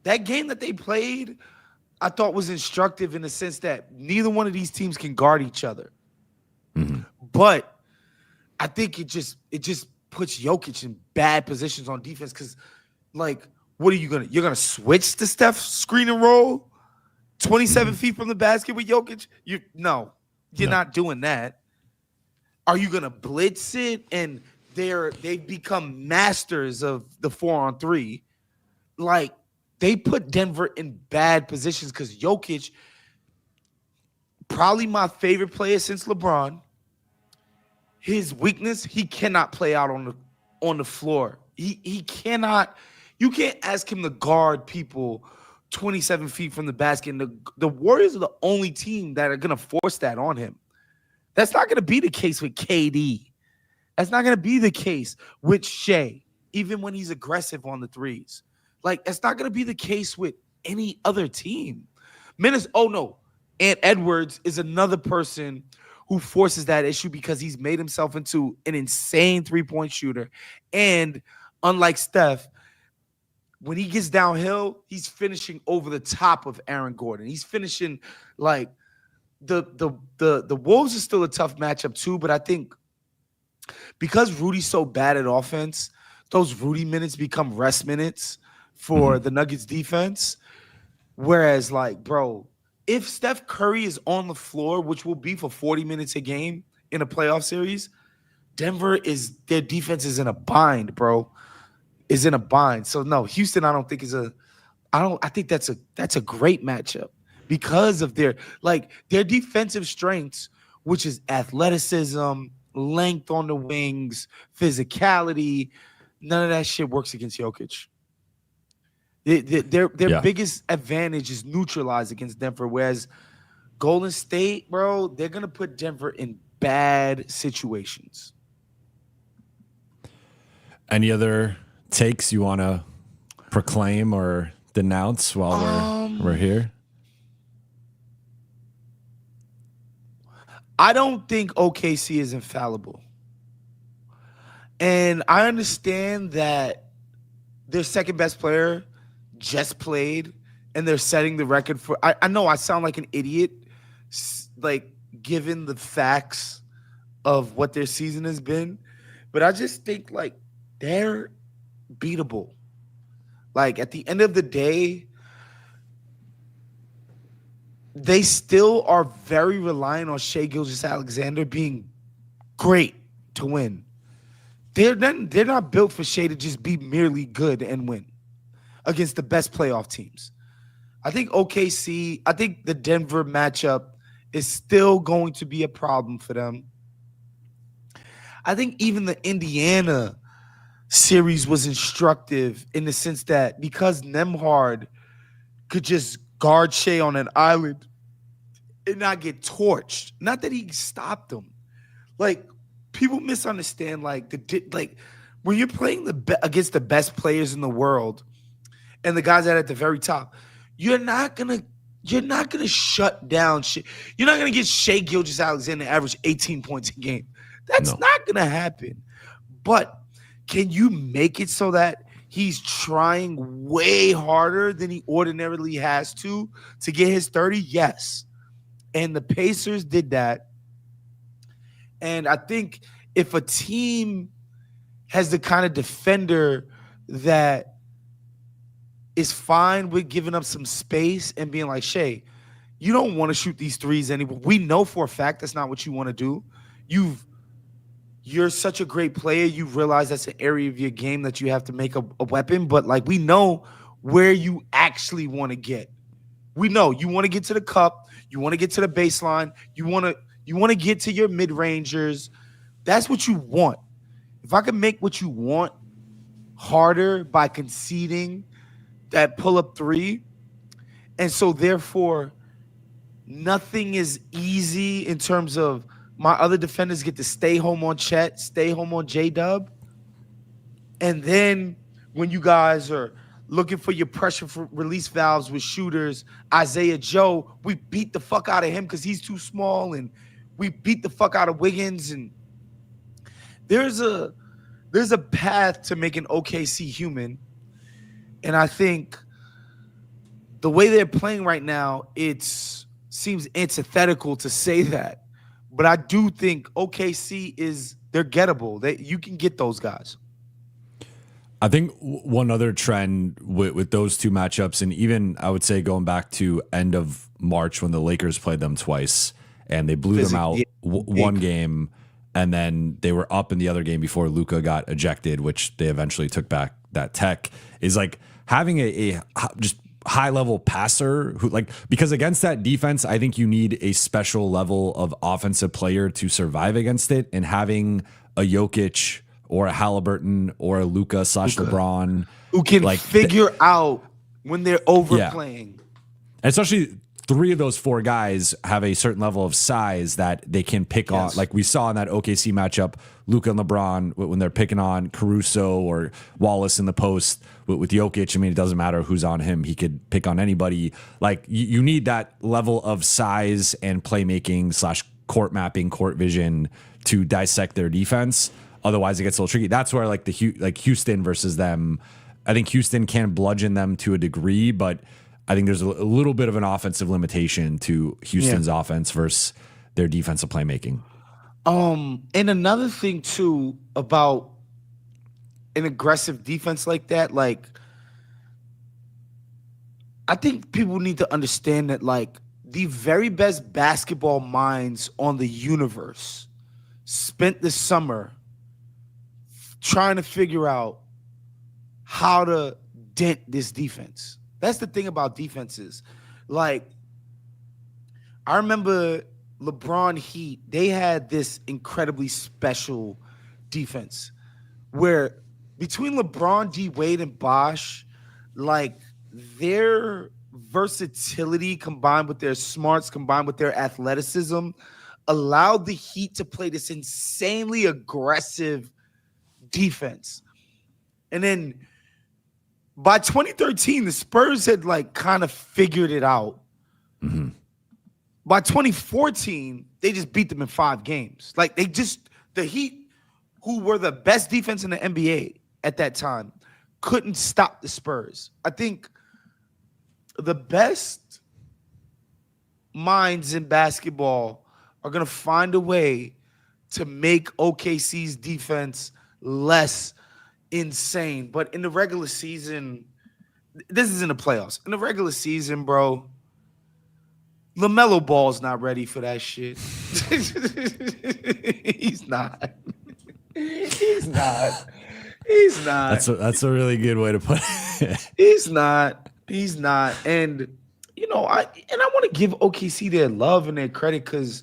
that game that they played, I thought was instructive in the sense that neither one of these teams can guard each other. Mm-hmm. But I think it just puts Jokic in bad positions on defense because, like, what are you gonna? You're gonna switch to Steph screen and roll 27 feet from the basket with Jokic? You're not doing that. Are you gonna blitz it? And they've become masters of the 4-on-3. Like, they put Denver in bad positions because Jokic, probably my favorite player since LeBron. His weakness, he cannot play out on the floor. He cannot. You can't ask him to guard people 27 feet from the basket. And the Warriors are the only team that are going to force that on him. That's not going to be the case with KD. That's not going to be the case with Shea, even when he's aggressive on the threes. Like, that's not going to be the case with any other team. And Edwards is another person who forces that issue because he's made himself into an insane three-point shooter. And unlike Steph, when he gets downhill, he's finishing over the top of Aaron Gordon. He's finishing like the Wolves is still a tough matchup too, but I think because Rudy's so bad at offense, those Rudy minutes become rest minutes for the Nuggets defense. Whereas, like, bro, if Steph Curry is on the floor, which will be for 40 minutes a game in a playoff series, their defense is in a bind, bro. Is in a bind. So no, Houston, I think that's a great matchup because of their defensive strengths, which is athleticism, length on the wings, physicality. None of that shit works against Jokic. Their biggest advantage is neutralized against Denver, whereas Golden State, bro, they're gonna put Denver in bad situations. Any other takes you want to proclaim or denounce while we're here? I don't think OKC is infallible. And I understand that their second best player just played and they're setting the record for I know I sound like an idiot, like, given the facts of what their season has been, but I just think, like, they're beatable. Like, at the end of the day, they still are very reliant on Shai Gilgeous-Alexander being great to win. They're not built for Shai to just be merely good and win against the best playoff teams. I think the Denver matchup is still going to be a problem for them. I think even the Indiana series was instructive in the sense that because Nembhard could just guard Shai on an island and not get torched. Not that he stopped them. Like, people misunderstand, like, when you're playing against the best players in the world and the guys that are at the very top, you're not gonna shut down shit. You're not gonna get Shai Gilgeous-Alexander average 18 points a game. That's not gonna happen. But can you make it so that he's trying way harder than he ordinarily has to get his 30? Yes. And the Pacers did that. And I think if a team has the kind of defender that is fine with giving up some space and being like, Shai, you don't want to shoot these threes anymore. We know for a fact that's not what you want to do. You're such a great player. You realize that's an area of your game that you have to make a weapon. But, like, we know where you actually want to get. We know you want to get to the cup. You want to get to the baseline. You want to get to your mid-rangers. That's what you want. If I can make what you want harder by conceding that pull-up three, and so therefore nothing is easy in terms of my other defenders get to stay home on Chet, stay home on J-Dub. And then when you guys are looking for your pressure for release valves with shooters, Isaiah Joe, we beat the fuck out of him because he's too small, and we beat the fuck out of Wiggins. And there's a path to making OKC human. And I think the way they're playing right now, it seems antithetical to say that. But I do think OKC they're gettable. You can get those guys. I think one other trend with those two matchups, and even I would say going back to end of March when the Lakers played them twice and they blew them out one game, and then they were up in the other game before Luka got ejected, which they eventually took back that tech, is like having a just high-level passer who, like, because against that defense, I think you need a special level of offensive player to survive against it, and having a Jokic or a Halliburton or a Luka / LeBron who can, like, figure out when they're overplaying. And especially 3 of those 4 guys have a certain level of size that they can pick on. Like we saw in that OKC matchup, Luka and LeBron, when they're picking on Caruso or Wallace in the post with Jokic. I mean, it doesn't matter who's on him. He could pick on anybody. Like you need that level of size and playmaking / court mapping, court vision to dissect their defense. Otherwise, it gets a little tricky. That's where like Houston versus them, I think Houston can bludgeon them to a degree, but I think there's a little bit of an offensive limitation to Houston's offense versus their defensive playmaking. And another thing too about an aggressive defense like that, like I think people need to understand that like the very best basketball minds on the universe spent the summer trying to figure out how to dent this defense. That's the thing about defenses. Like, I remember LeBron Heat, they had this incredibly special defense where between LeBron, D. Wade, and Bosh, like their versatility combined with their smarts, combined with their athleticism, allowed the Heat to play this insanely aggressive defense. And then by 2013, the Spurs had like kind of figured it out. Mm-hmm. By 2014, they just beat them in 5 games. Like the Heat, who were the best defense in the NBA at that time, couldn't stop the Spurs. I think the best minds in basketball are going to find a way to make OKC's defense less insane. But in the regular season, this is in the playoffs. In the regular season, bro, LaMelo Ball's not ready for that shit. He's not. He's not. He's not. That's a really good way to put it. He's not. He's not. And you know, I want to give OKC their love and their credit because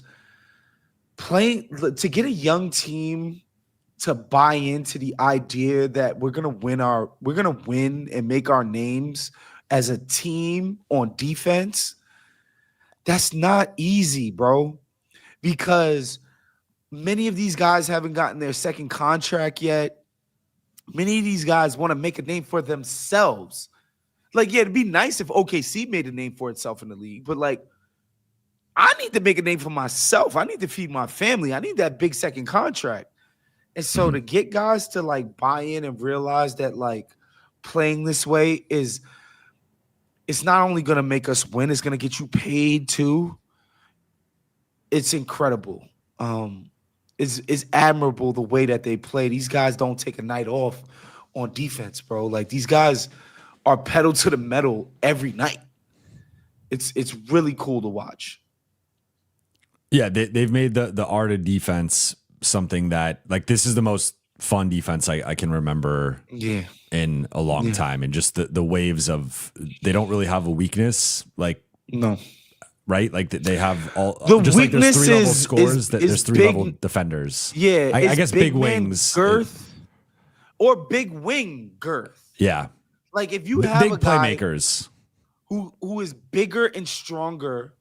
to get a young team to buy into the idea that we're gonna win and make our names as a team on defense, that's not easy, bro. Because many of these guys haven't gotten their second contract yet. Many of these guys want to make a name for themselves. Like, yeah, it'd be nice if OKC made a name for itself in the league, but like, I need to make a name for myself. I need to feed my family. I need that big second contract. And so to get guys to like buy in and realize that like playing this way it's not only going to make us win, it's going to get you paid too. It's incredible. It's admirable the way that they play. These guys don't take a night off on defense, bro. Like these guys are pedal to the metal every night. It's really cool to watch. Yeah, they've made the art of defense something that like this is the most fun defense I can remember in a long time. And just the waves of they don't really have a weakness. Like no. Right? Like they have all the just like there's 3 level scores, there's 3 level defenders. Yeah. I guess big wings. Girth or big wing girth. Yeah. Like if you have big a guy playmakers who is bigger and stronger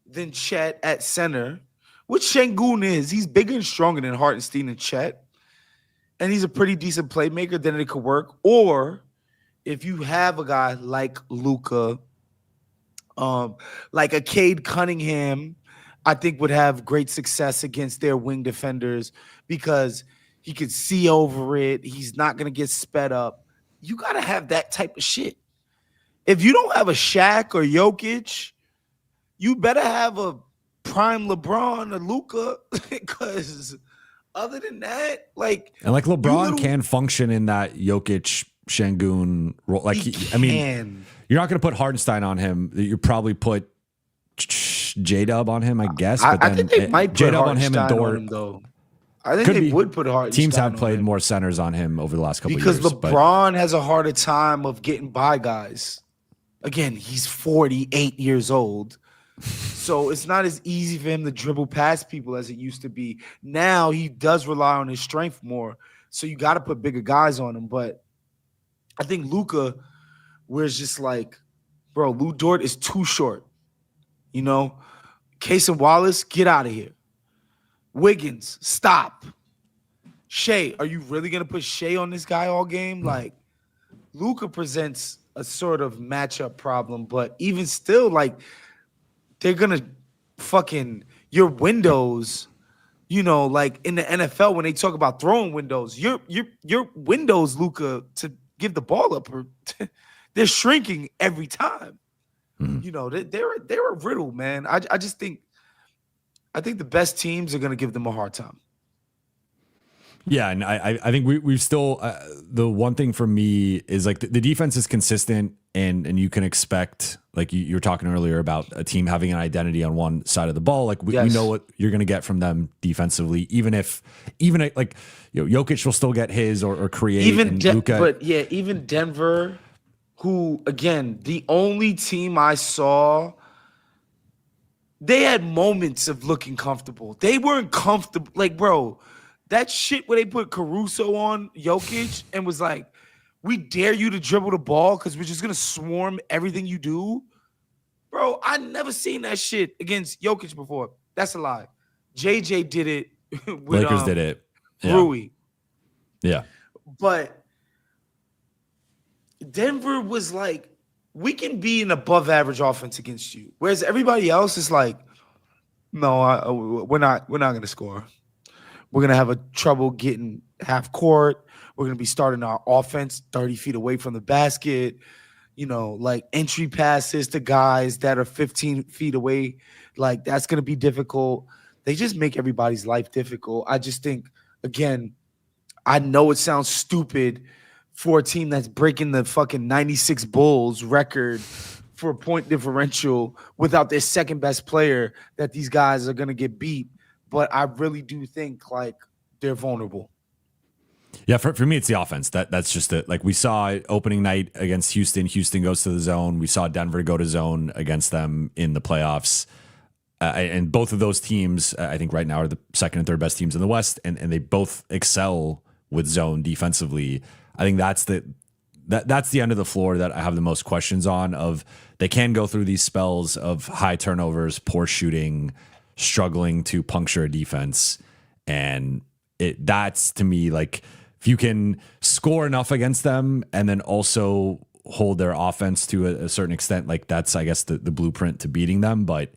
than Chet at center, which Şengün is. He's bigger and stronger than Hartenstein and Chet. And he's a pretty decent playmaker, then it could work. Or if you have a guy like Luka, like a Cade Cunningham, I think would have great success against their wing defenders because he could see over it. He's not going to get sped up. You got to have that type of shit. If you don't have a Shaq or Jokic, you better have a prime LeBron or Luka because other than that, like and like LeBron can function in that Jokic Şengün role. Like I mean, you're not going to put Hartenstein on him. You probably put J-Dub on him, I guess. But I think they might put J-Dub on him and Hartenstein Dort. on him, though. I think they would put Hartenstein. Teams have played more centers on him over the last couple of years. Because LeBron has a harder time of getting by guys. Again, he's 48 years old. So it's not as easy for him to dribble past people as it used to be. Now he does rely on his strength more. So you got to put bigger guys on him. But I think Luka, where it's just like Bro, Lou Dort is too short. You know? Case and Wallace, get out of here. Wiggins, stop. Shea, are you really going to put Shea on this guy all game? Like, Luka presents a sort of matchup problem, but even still, like, they're going to fucking your windows, you know, like in the NFL when they talk about throwing windows, your windows, Luka, to give the ball up, they're shrinking every time. You know, they're a riddle, man. I think the best teams are going to give them a hard time. Yeah, and I think we've still the one thing for me is like the defense is consistent, and you can expect, like you were talking earlier about a team having an identity on one side of the ball. Like we know what you're going to get from them defensively, even like, you know, Jokic will still get his or create. Even even Denver, who again the only team I saw. They had moments of looking comfortable. They weren't comfortable. Like, bro, that shit where they put Caruso on Jokic and was like, we dare you to dribble the ball because we're just going to swarm everything you do. Bro, I never seen that shit against Jokic before. That's a lie. JJ did it with Lakers did it. Yeah. Rui. Yeah. But Denver was like, we can be an above average offense against you. Whereas everybody else is like, no, we're not going to score. We're going to have a trouble getting half court. We're going to be starting our offense 30 feet away from the basket. You know, like entry passes to guys that are 15 feet away. Like, that's going to be difficult. They just make everybody's life difficult. I just think, again, I know it sounds stupid for a team that's breaking the fucking 96 Bulls record for a point differential without their second best player, that these guys are going to get beat. But I really do think, like, they're vulnerable. Yeah, for me, it's the offense. That's just it. Like, we saw opening night against Houston. Houston goes to the zone. We saw Denver go to zone against them in the playoffs. And both of those teams, I think right now, are the second and third best teams in the West, and they both excel with zone defensively. I think that's the end of the floor that I have the most questions on. Of they can go through these spells of high turnovers, poor shooting, struggling to puncture a defense, and that's to me, like, if you can score enough against them and then also hold their offense to a certain extent, like that's, I guess, the blueprint to beating them. But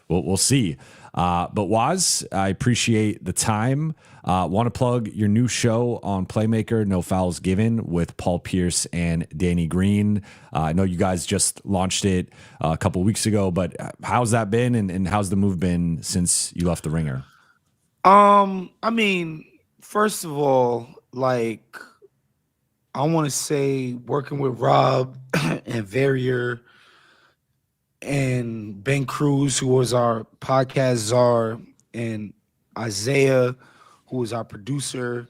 we'll see. But Woz, I appreciate the time. Want to plug your new show on Playmaker, No Fouls Given, with Paul Pierce and Danny Green. I know you guys just launched it a couple weeks ago, but how's that been, and how's the move been since you left the Ringer? I mean, first of all, like, I want to say working with Rob and Verrier and Ben Cruz, who was our podcast czar, and Isaiah, who was our producer,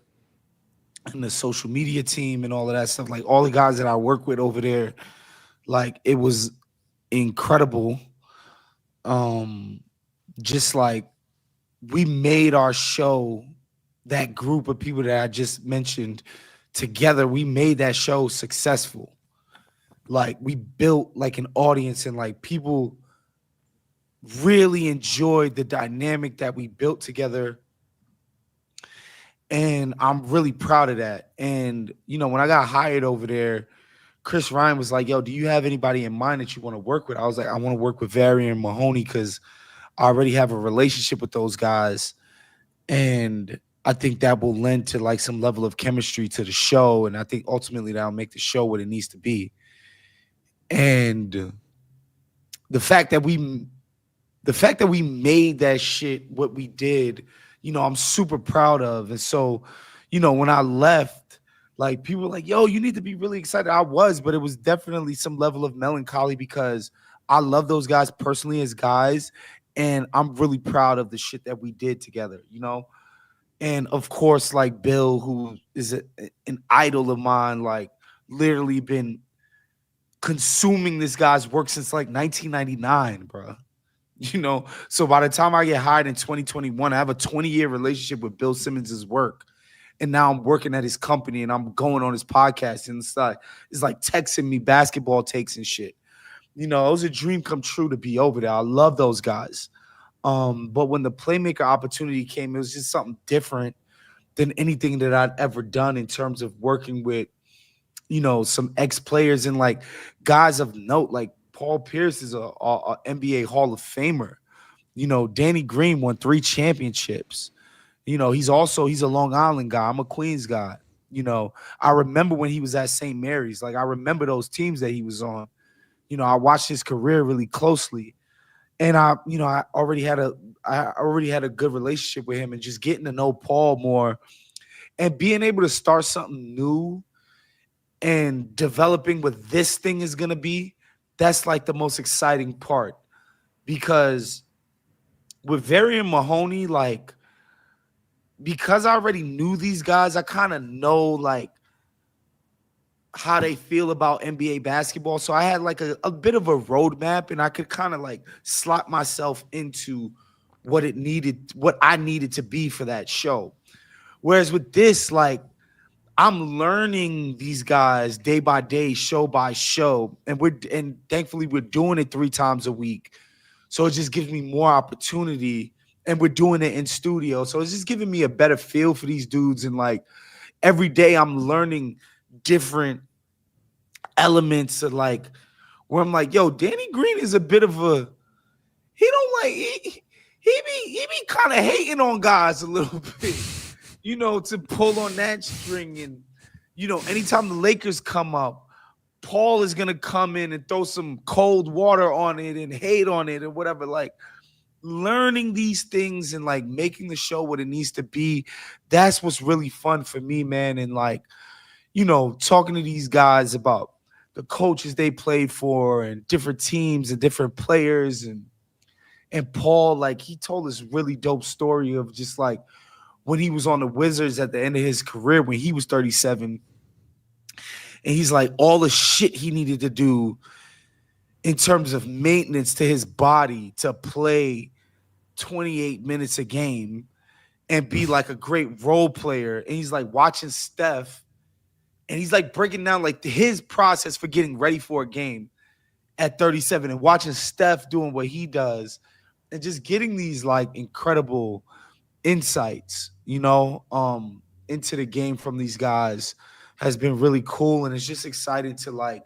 and the social media team and all of that stuff. Like, all the guys that I work with over there, like, it was incredible. Just like, we made our show, that group of people that I just mentioned together, we made that show successful. Like, we built like an audience, and like people really enjoyed the dynamic that we built together. And I'm really proud of that. And, you know, when I got hired over there, Chris Ryan was like, yo, do you have anybody in mind that you want to work with? I was like, I want to work with Varian and Mahoney because I already have a relationship with those guys. And I think that will lend to like some level of chemistry to the show. And I think ultimately that'll make the show what it needs to be. And the fact that we made that shit what we did, you know, I'm super proud of. And so, you know, when I left, like, people were like, yo, you need to be really excited. I was, but it was definitely some level of melancholy because I love those guys personally as guys. And I'm really proud of the shit that we did together, you know? And of course, like Bill, who is an idol of mine, like literally been consuming this guy's work since like 1999, bro. You know, so by the time I get hired in 2021, I have a 20-year relationship with Bill Simmons' work. And now I'm working at his company and I'm going on his podcast, and it's like texting me basketball takes and shit. it was a dream come true to be over there. I love those guys. But when the playmaker opportunity came, it was just something different than anything that I'd ever done in terms of working with, some ex-players and like guys of note. Like Paul Pierce is a NBA Hall of Famer. Danny Green won 3 championships. He's a Long Island guy. I'm a Queens guy. I remember when he was at St. Mary's. Like I remember those teams that he was on. I watched his career really closely. And I already had a good relationship with him, and just getting to know Paul more and being able to start something new and developing what this thing is going to be, that's like the most exciting part. Because with Varian Mahoney, like, because I already knew these guys, I kind of know like how they feel about NBA basketball. So I had like a bit of a roadmap, and I could kind of like slot myself into what I needed to be for that show. Whereas with this, like, I'm learning these guys day by day, show by show, and thankfully we're doing it 3 times a week. So it just gives me more opportunity, and we're doing it in studio. So it's just giving me a better feel for these dudes. And like every day I'm learning different elements of like where I'm like, yo, Danny Green is a bit of a, he be kind of hating on guys a little bit, to pull on that string. And, anytime the Lakers come up, Paul is going to come in and throw some cold water on it and hate on it and whatever. Like learning these things and like making the show what it needs to be. That's what's really fun for me, man. And like, talking to these guys about the coaches they played for and different teams and different players. And Paul, like, he told this really dope story of just like when he was on the Wizards at the end of his career when he was 37. And he's like, all the shit he needed to do in terms of maintenance to his body to play 28 minutes a game and be like a great role player. And he's like watching Steph, and he's like breaking down like his process for getting ready for a game at 37 and watching Steph doing what he does and just getting these like incredible insights, into the game from these guys has been really cool. And it's just exciting to like,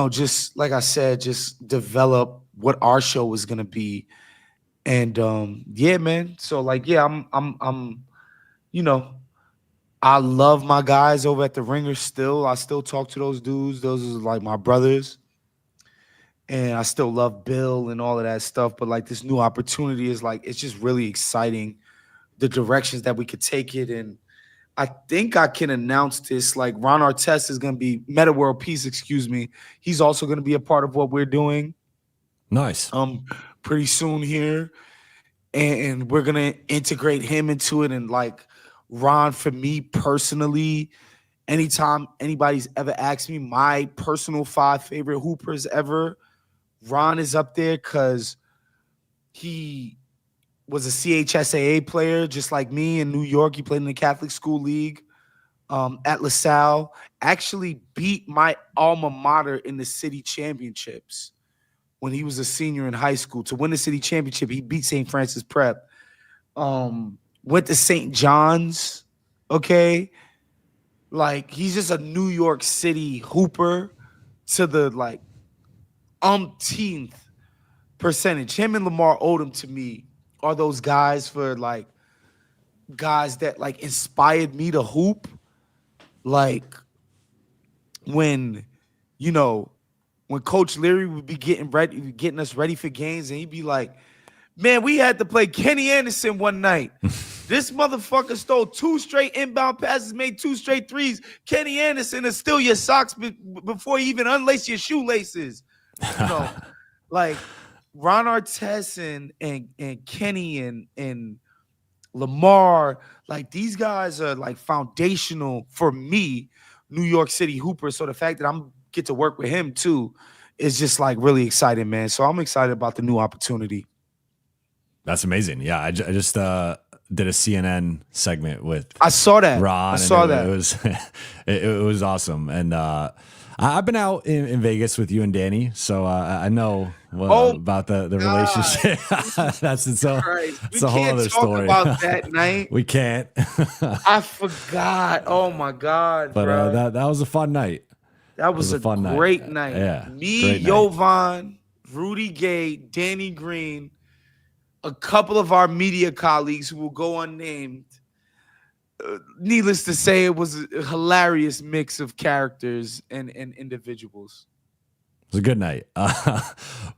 just like I said, just develop what our show is going to be. And yeah, man. So like, yeah, I'm I love my guys over at the Ringer still. I still talk to those dudes. Those are like my brothers. And I still love Bill and all of that stuff. But like this new opportunity is like, it's just really exciting, the directions that we could take it. And I think I can announce this. Like Ron Artest is going to be, Meta World Peace, excuse me. He's also going to be a part of what we're doing. Nice. Pretty soon here. And we're going to integrate him into it. And like, Ron, for me personally, anytime anybody's ever asked me my personal 5 favorite hoopers ever, Ron is up there because he was a CHSAA player just like me in New York. He played in the Catholic School League at LaSalle. Actually beat my alma mater in the city championships when he was a senior in high school. To win the city championship, he beat St. Francis Prep. Went to St. John's, okay? Like, he's just a New York City hooper to the, like, umpteenth percentage. Him and Lamar Odom, to me, are those guys for, like, guys that, like, inspired me to hoop. Like, when Coach Leary would be getting us ready for games, and he'd be like, man, we had to play Kenny Anderson one night. This motherfucker stole 2 straight inbound passes, made 2 straight threes. Kenny Anderson is still your socks before you even unlace your shoelaces. Like Ron Artest and Kenny and Lamar, like these guys are like foundational for me, New York City hoopers. So the fact that I'm get to work with him too is just like really exciting, man. So I'm excited about the new opportunity. That's amazing. Yeah, I just did a CNN segment with I saw that. Ron. I saw that. It was it was awesome. And I've been out in Vegas with you and Danny, so I know Oh about the God, relationship. Jesus That's it's a Christ. it's We a whole can't other talk story. about that night. We can't. I forgot. Oh my God, But bro. that was a fun night. That It was was a a fun night. great night. Yeah, Me, great night. Jovan, Rudy Gay, Danny Green, a couple of our media colleagues who will go unnamed. Needless to say, it was a hilarious mix of characters and individuals. It was a good night.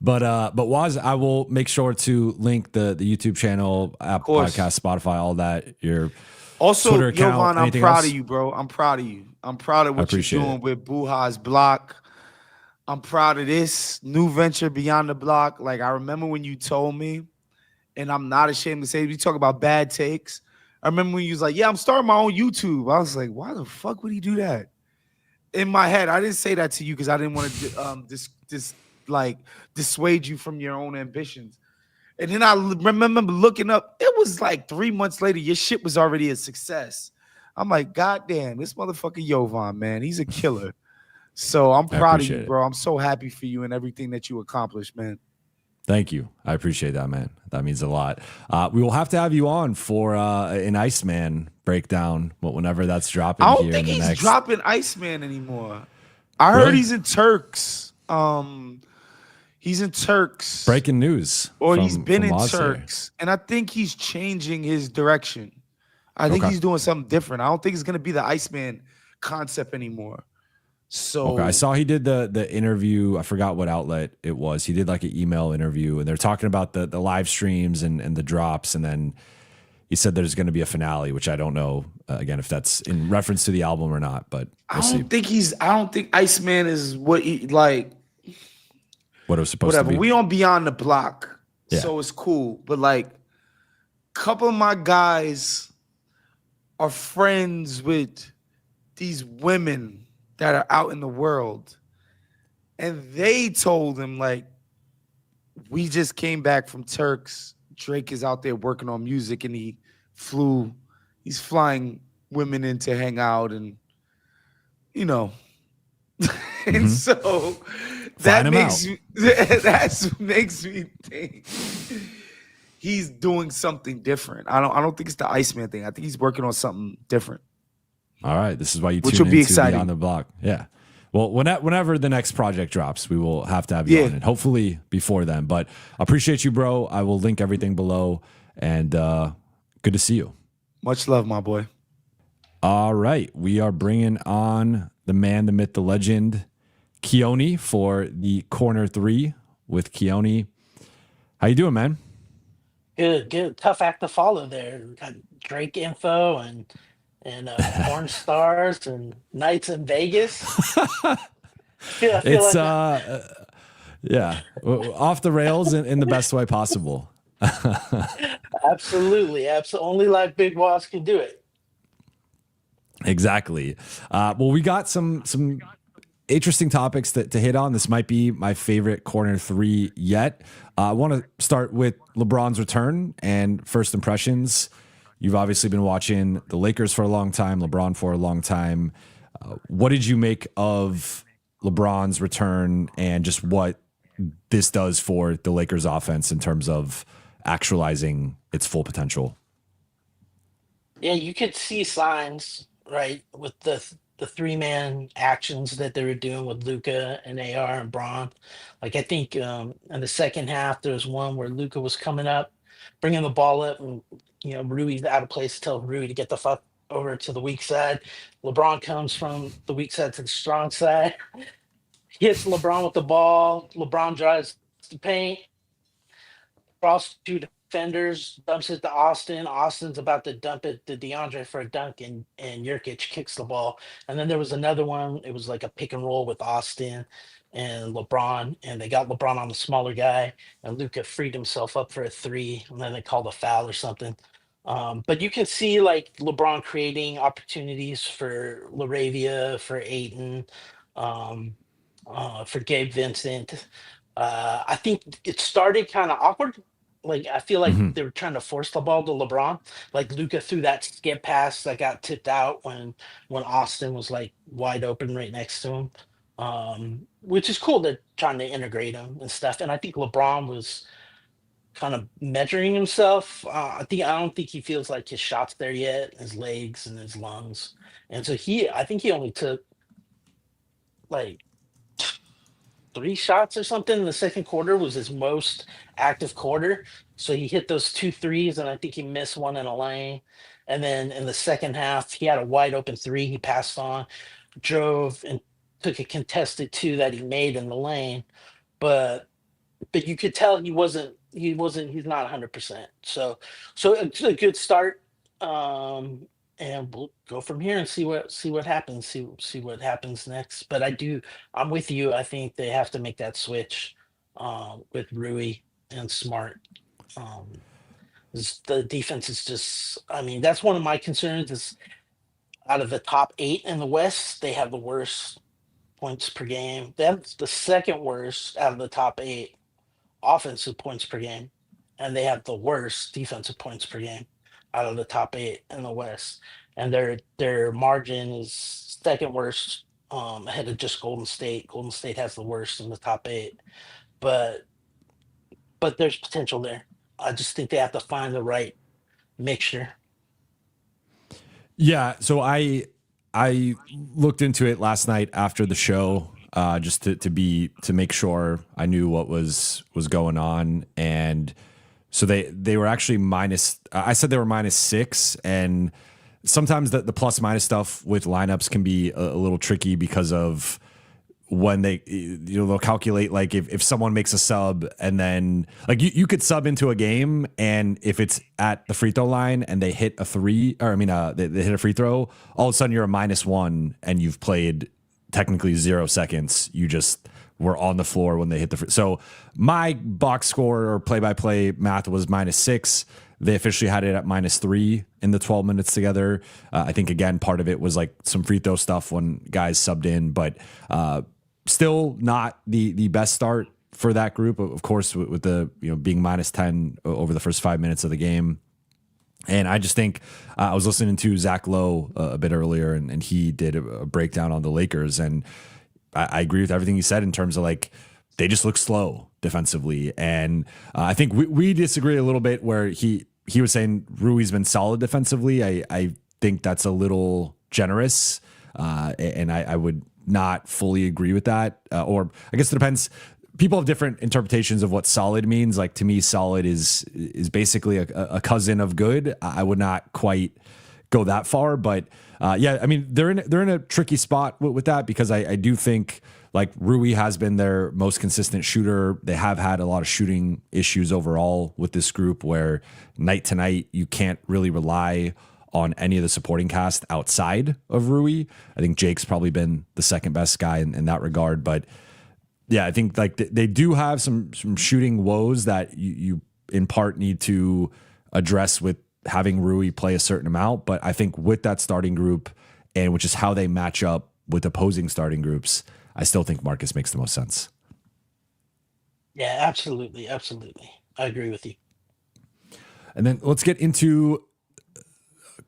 But Woz, I will make sure to link the YouTube channel, Of Apple course. Podcast, Spotify, all that. Your Also, Twitter account. Jovan, I'm Anything proud else? of you, bro. I'm proud of you. I'm proud of I what you're appreciate doing it. with Buha's block. I'm proud of this new venture beyond the block. Like, I remember when you told me, and I'm not ashamed to say, we talk about bad takes. I remember when you was like, yeah, I'm starting my own YouTube. I was like, why the fuck would he do that? In my head, I didn't say that to you because I didn't want to dissuade you from your own ambitions. And then I remember looking up, it was like 3 months later, your shit was already a success. I'm like, God damn, this motherfucker Jovan, man, he's a killer. So I'm proud of you, bro. I'm so happy for you and everything that you accomplished, man. Thank you. I appreciate that, man. That means a lot. We will have to have you on for an Iceman breakdown, whenever that's dropping. I don't here think in the he's next... dropping Iceman anymore. I heard he's in Turks. He's in Turks. Breaking news. Or he's been in Turks. And I think he's changing his direction. I think he's doing something different. I don't think it's going to be the Iceman concept anymore. So I saw he did the interview. I forgot what outlet it was. He did like an email interview, and they're talking about the live streams and the drops. And then he said there's going to be a finale, which I don't know again if that's in reference to the album or not. But we'll see. I don't think Iceman is what he like. What it was supposed to be. We on Beyond the Block, so it's cool. But like, a couple of my guys are friends with these women that are out in the world. And they told him, like, we just came back from Turks. Drake is out there working on music, and he's flying women in to hang out, and, you know. And so that makes me think he's doing something different. I don't think it's the Iceman thing. I think he's working on something different. All right, this is why you Which tune will be into exciting. Beyond the Block. Yeah. Well, whenever the next project drops, we will have to have you on, and hopefully before then. But I appreciate you, bro. I will link everything below, and good to see you. Much love, my boy. All right, we are bringing on the man, the myth, the legend, Keoni, for the corner 3 with Keoni. How you doing, man? Good. Tough act to follow there. Got Drake info and porn stars and nights in Vegas. I feel It's like yeah, off the rails in the best way possible. absolutely. Only like Big Wos can do it. Exactly. Well, we got some interesting topics to hit on. This might be my favorite corner 3 yet. I want to start with LeBron's return and first impressions. You've obviously been watching the Lakers for a long time, LeBron for a long time. What did you make of LeBron's return and just what this does for the Lakers offense in terms of actualizing its full potential? Yeah, you could see signs, right, with the 3-man actions that they were doing with Luka and AR and Braun. Like, I think in the second half, there was one where Luka was coming up, bringing the ball up, and Rui's out of place to tell Rui to get the fuck over to the weak side. LeBron comes from the weak side to the strong side, hits LeBron with the ball. LeBron drives the paint, cross 2 defenders, dumps it to Austin. Austin's about to dump it to DeAndre for a dunk, and Nurkic kicks the ball. And then there was another one. It was like a pick and roll with Austin and LeBron, and they got LeBron on the smaller guy, and Luka freed himself up for a 3, and then they called a foul or something. But you can see like LeBron creating opportunities for LaRavia, for Ayton, for Gabe Vincent. I think it started kind of awkward. Like, I feel like they were trying to force the ball to LeBron. Like, Luka threw that skip pass that got tipped out when Austin was like wide open right next to him. which is cool. They're trying to integrate him and stuff. And I think LeBron was kind of measuring himself. I don't think he feels like his shot's there yet, his legs and his lungs. And so I think he only took like 3 shots or something in the second quarter was his most active quarter. So he hit those 2 threes, and I think he missed one in a lane. And then in the second half, he had a wide open three he passed on, drove and took a contested two that he made in the lane. But you could tell he's not 100%. So it's a good start. And we'll go from here and see what happens, see what happens next. But I'm with you. I think they have to make that switch with Rui and Smart. The defense is just, I mean, that's one of my concerns is out of the top 8 in the West, they have the worst points per game. That's the second worst out of the top 8 offensive points per game, and they have the worst defensive points per game out of the top 8 in the West, and their margin is second worst, ahead of just Golden State. Golden State has the worst in the top 8, but there's potential there. I just think they have to find the right mixture. Yeah, so I looked into it last night after the show, just to make sure I knew what was going on, and so they were actually minus. I said they were -6, and sometimes the plus minus stuff with lineups can be a little tricky because of when they'll calculate, like if someone makes a sub and then like you could sub into a game, and if it's at the free throw line and they hit a three, or they hit a free throw, all of a sudden you're a -1 and you've played technically 0 seconds. You just were on the floor when they hit the free. So my box score or play-by-play math was -6. They officially had it at -3 in the 12 minutes together. I think again, part of it was like some free throw stuff when guys subbed in, but still not the best start for that group, of course, with the being -10 over the first 5 minutes of the game. And I just think I was listening to Zach Lowe a bit earlier, and he did a breakdown on the Lakers, and I agree with everything he said in terms of like they just look slow defensively, and I think we disagree a little bit where he was saying Rui's been solid defensively. I think that's a little generous, and I would not fully agree with that, or I guess it depends. People have different interpretations of what solid means. Like to me, solid is basically a cousin of good. I would not quite go that far, but yeah, I mean they're in a tricky spot with that, because I do think like Rui has been their most consistent shooter. They have had a lot of shooting issues overall with this group, where night to night you can't really rely on any of the supporting cast outside of Rui. I think Jake's probably been the second best guy in that regard, but yeah, I think like they do have some shooting woes that you in part need to address with having Rui play a certain amount. But I think with that starting group, and which is how they match up with opposing starting groups, I still think Marcus makes the most sense. Yeah, absolutely. I agree with you. And then let's get into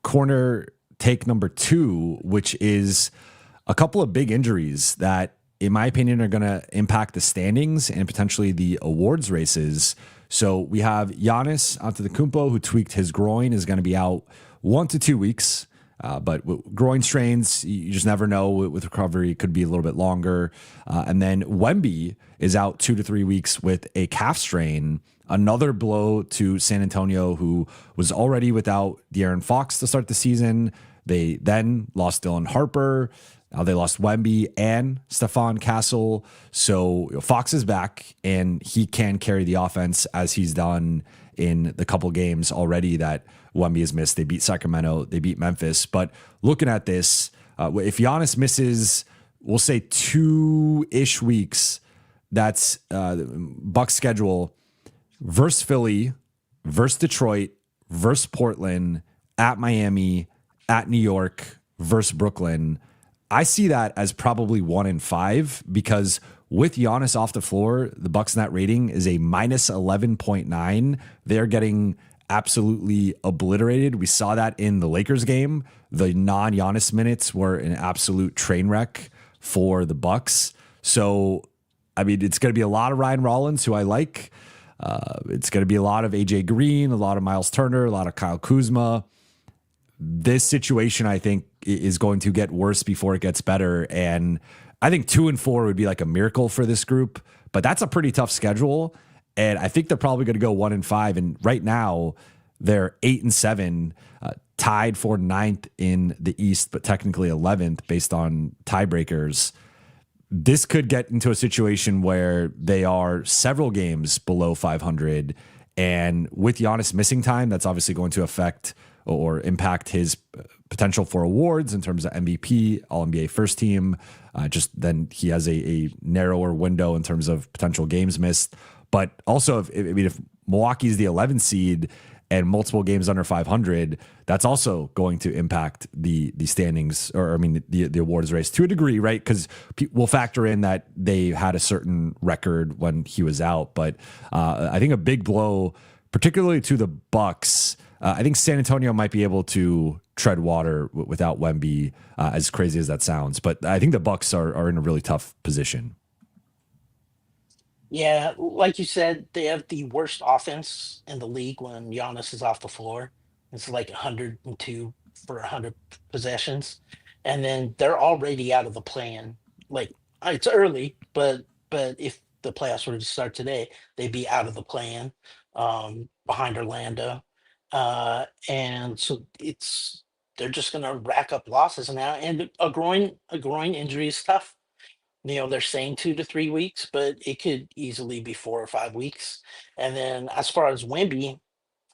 corner take number 2, which is a couple of big injuries that, in my opinion, are going to impact the standings and potentially the awards races. So we have Giannis Antetokounmpo, who tweaked his groin, is going to be out 1 to 2 weeks. But with groin strains, you just never know. With recovery, it could be a little bit longer. And then Wemby is out 2 to 3 weeks with a calf strain. Another blow to San Antonio, who was already without De'Aaron Fox to start the season. They then lost Dylan Harper. Now they lost Wemby and Stephon Castle. So Fox is back, and he can carry the offense as he's done in the couple games already that Wemby has missed. They beat Sacramento, they beat Memphis. But looking at this, if Giannis misses, we'll say 2-ish weeks, that's Bucks schedule versus Philly, versus Detroit, versus Portland, at Miami, at New York, versus Brooklyn. I see that as probably 1 in 5, because with Giannis off the floor, the Bucks net rating is a -11.9. They're getting absolutely obliterated. We saw that in the Lakers game. The non-Giannis minutes were an absolute train wreck for the Bucks. So, I mean, it's going to be a lot of Ryan Rollins, who I like. It's going to be a lot of AJ Green, a lot of Miles Turner, a lot of Kyle Kuzma. This situation, I think, is going to get worse before it gets better. And I think 2-4 would be like a miracle for this group, but that's a pretty tough schedule. And I think they're probably going to go 1-5. And right now they're 8-7, tied for 9th in the East, but technically 11th based on tiebreakers. This could get into a situation where they are several games below 500. And with Giannis missing time, that's obviously going to affect or impact his potential for awards in terms of MVP, All-NBA first team. Just then he has a narrower window in terms of potential games missed. But also, if Milwaukee is the 11th seed and multiple games under 500, that's also going to impact the standings, or I mean the awards race to a degree, right? Because we'll factor in that they had a certain record when he was out. But I think a big blow, particularly to the Bucks. I think San Antonio might be able to tread water without Wemby, as crazy as that sounds. But I think the Bucks are in a really tough position. Yeah, like you said, they have the worst offense in the league when Giannis is off the floor. It's like 102 for 100 possessions, and then they're already out of the play-in. Like it's early, but if the playoffs were to start today, they'd be out of the play-in, behind Orlando, and so they're just going to rack up losses now, and a groin injury is tough. They're saying 2 to 3 weeks, but it could easily be 4 or 5 weeks. And then as far as Wemby,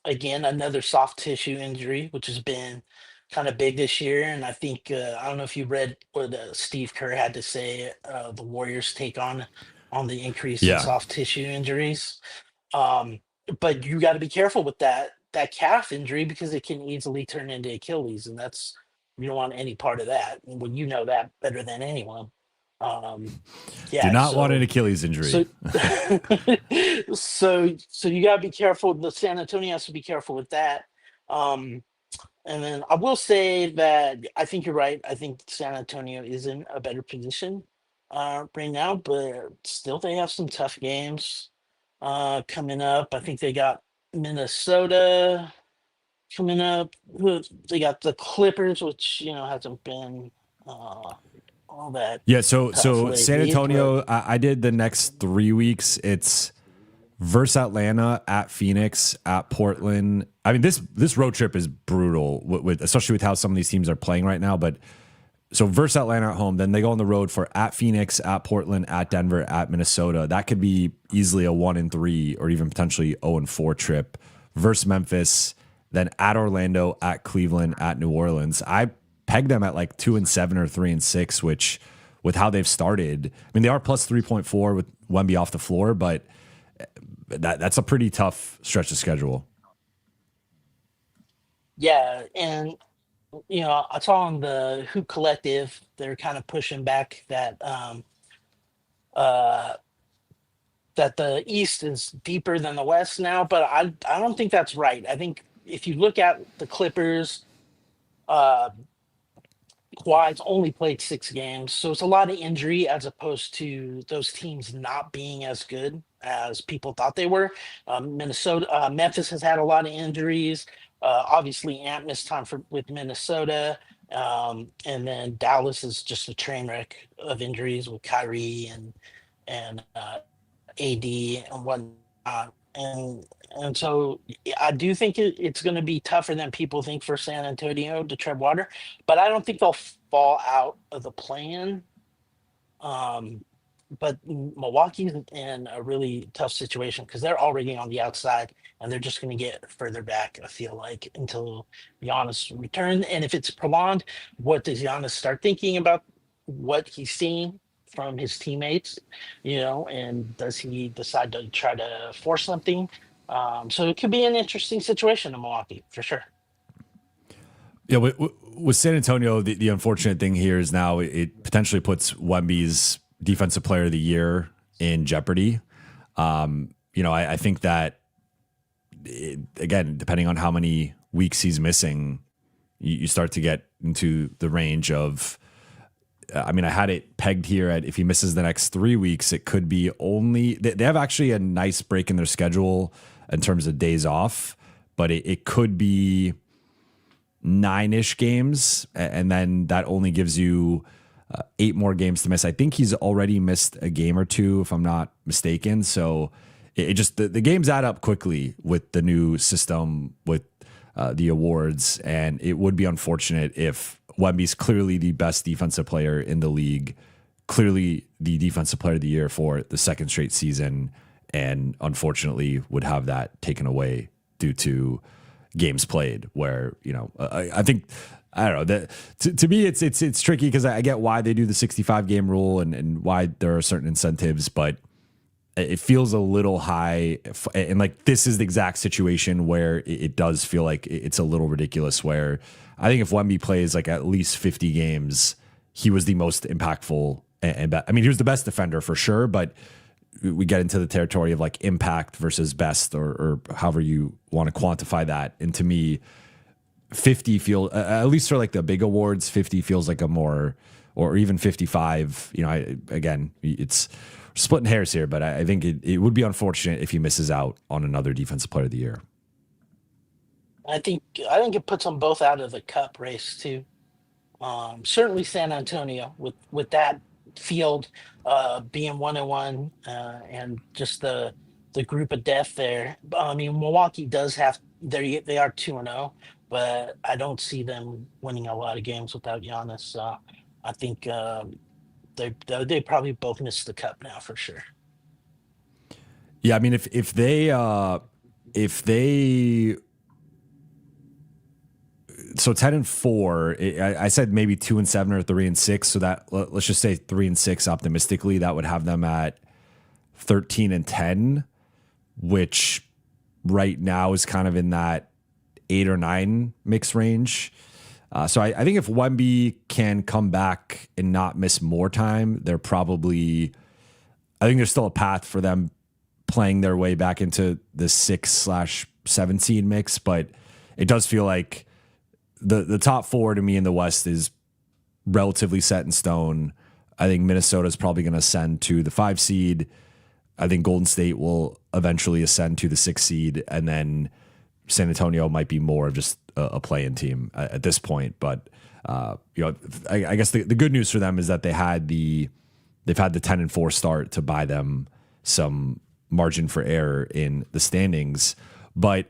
again, another soft tissue injury, which has been kind of big this year. And I think I don't know if you read what Steve Kerr had to say, the Warriors take on the increase in soft tissue injuries. But you got to be careful with that calf injury, because it can easily turn into Achilles, and you don't want any part of that. Well, you know that better than anyone. Do not want an Achilles injury. So you gotta be careful. The San Antonio has to be careful with that. And then I will say that I think you're right. I think San Antonio is in a better position right now, but still they have some tough games coming up. I think they got Minnesota coming up. They got the Clippers, which hasn't been all that. Yeah, so lately, San Antonio, I did the next 3 weeks. It's versus Atlanta, at Phoenix, at Portland. I mean, this road trip is brutal, with especially with how some of these teams are playing right now. But so versus Atlanta at home, then they go on the road for at Phoenix, at Portland, at Denver, at Minnesota. That could be easily a 1-3 or even potentially 0-4 trip. Versus Memphis, then at Orlando, at Cleveland, at New Orleans. I peg them at like 2-7 or 3-6, which with how they've started, I mean, they are plus 3.4 with Wemby off the floor, but that's a pretty tough stretch of schedule. Yeah, and I saw on the Hoop Collective, they're kind of pushing back that that the East is deeper than the West now, but I don't think that's right. I think if you look at the Clippers, Kawhi's only played 6 games, so it's a lot of injury as opposed to those teams not being as good as people thought they were. Memphis has had a lot of injuries. Obviously, Ant missed time with Minnesota, and then Dallas is just a train wreck of injuries with Kyrie and AD and whatnot. And so I do think it's going to be tougher than people think for San Antonio to tread water, but I don't think they'll fall out of the play-in. But Milwaukee's in a really tough situation because they're already on the outside, and they're just going to get further back, I feel like, until Giannis returns. And if it's prolonged, what does Giannis start thinking about what he's seeing from his teammates, and does he decide to try to force something? So it could be an interesting situation in Milwaukee for sure. Yeah, with San Antonio, the unfortunate thing here is now it potentially puts Wemby's Defensive Player of the Year in jeopardy. I think that, again, depending on how many weeks he's missing, you start to get into the range of I mean, I had it pegged here at if he misses the next 3 weeks, it could be only, they have actually a nice break in their schedule in terms of days off, but it could be 9-ish games. And then that only gives you 8 more games to miss. I think he's already missed a game or two, if I'm not mistaken. So it just, the games add up quickly with the new system, with the awards. And it would be unfortunate if Wemby's clearly the best defensive player in the league, clearly the defensive player of the year for the second straight season, and unfortunately would have that taken away due to games played where, you know, I think, I don't know, that to me, it's tricky because I get why they do the 65 game rule and why there are certain incentives, but it feels a little high. And like, this is the exact situation where it does feel like it's a little ridiculous, where I think if Wemby plays like at least 50 games, he was the most impactful. And I mean, he was the best defender for sure, but we get into the territory of like impact versus best, or however you want to quantify that. And to me, 50 feels, at least for like the big awards, 50 feels like a more, or even 55, you know, again, it's splitting hairs here, but I think it would be unfortunate if he misses out on another defensive player of the year. I think it puts them both out of the cup race too. Certainly San Antonio with that field being 1-1 and just the group of death there. I mean, Milwaukee does have they are 2-0, but I don't see them winning a lot of games without Giannis. I think they probably both miss the cup now for sure. Yeah, I mean, if they so 10-4, I said maybe 2-7 or 3-6. So that, let's just say 3-6 optimistically, that would have them at 13-10, which right now is kind of in that 8 or 9 mix range. So I think if Wemby can come back and not miss more time, I think there's still a path for them playing their way back into the 6/7 seed mix, but it does feel like the top 4 to me in the West is relatively set in stone. I think Minnesota is probably going to ascend to the 5 seed. I think Golden State will eventually ascend to the 6 seed, and then San Antonio might be more of just a play-in team at this point. But you know, I guess the good news for them is that they've had the 10-4 start to buy them some margin for error in the standings. But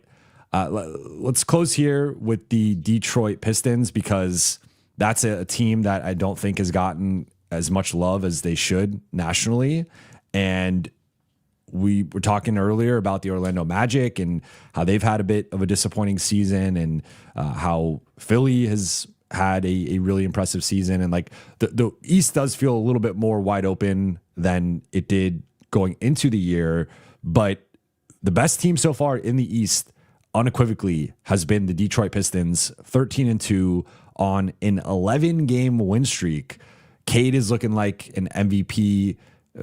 let's close here with the Detroit Pistons, because that's a team that I don't think has gotten as much love as they should nationally. And we were talking earlier about the Orlando Magic and how they've had a bit of a disappointing season, and how Philly has had a really impressive season. And like the East does feel a little bit more wide open than it did going into the year. But the best team so far in the East unequivocally has been the Detroit Pistons, 13-2 on an 11-game win streak. Cade is looking like an MVP,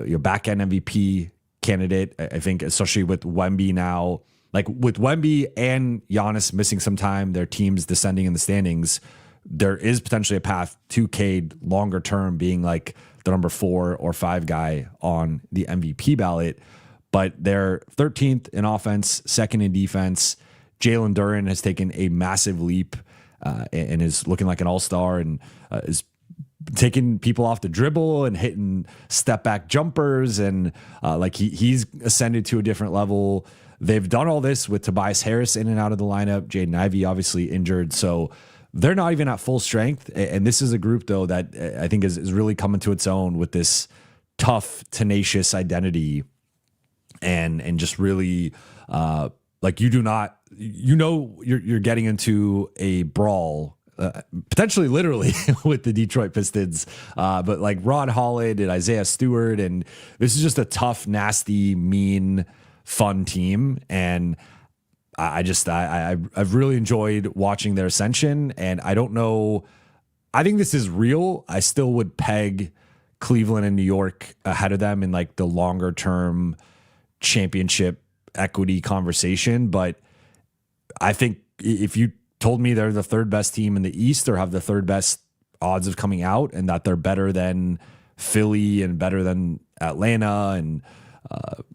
your back end MVP candidate. I think, especially with Wemby now, like with Wemby and Giannis missing some time, their teams descending in the standings, there is potentially a path to Cade longer term being like the number 4 or 5 guy on the MVP ballot. But they're 13th in offense, 2nd in defense. Jalen Duren has taken a massive leap and is looking like an all-star, and is taking people off the dribble and hitting step back jumpers. And like he's ascended to a different level. They've done all this with Tobias Harris in and out of the lineup. Jaden Ivey obviously injured. So they're not even at full strength. And this is a group though that I think is really coming to its own with this tough, tenacious identity, and just really like you do not, you know, you're getting into a brawl, potentially literally with the Detroit Pistons, but like Ron Holland and Isaiah Stewart, and this is just a tough, nasty, mean, fun team. And I've really enjoyed watching their ascension. And I don't know, I think this is real. I still would peg Cleveland and New York ahead of them in like the longer term championship equity conversation. But I think if you told me they're the 3rd best team in the East or have the 3rd best odds of coming out and that they're better than Philly and better than Atlanta and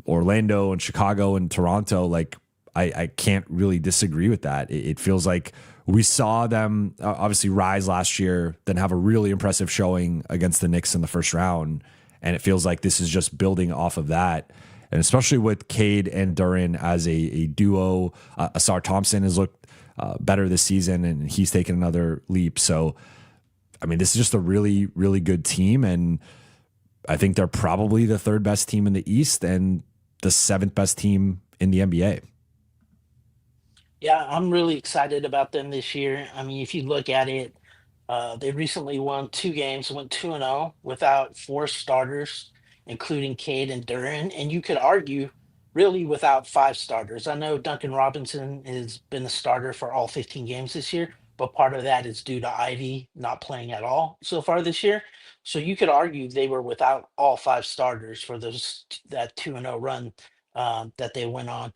Orlando and Chicago and Toronto, like I can't really disagree with that. It feels like we saw them obviously rise last year, then have a really impressive showing against the Knicks in the first round. And it feels like this is just building off of that. And especially with Cade and Duren as a duo, Asar Thompson has looked better this season and he's taken another leap. So, I mean, this is just a really, really good team. And I think they're probably the third best team in the East and the seventh best team in the NBA. Yeah, I'm really excited about them this year. I mean, if you look at it, they recently won 2 games, went 2-0 without 4 starters, including Cade and Duren. And you could argue, really, without 5 starters. I know Duncan Robinson has been a starter for all 15 games this year, but part of that is due to Ivy not playing at all so far this year. So you could argue they were without all 5 starters for that 2-0 run that they went on.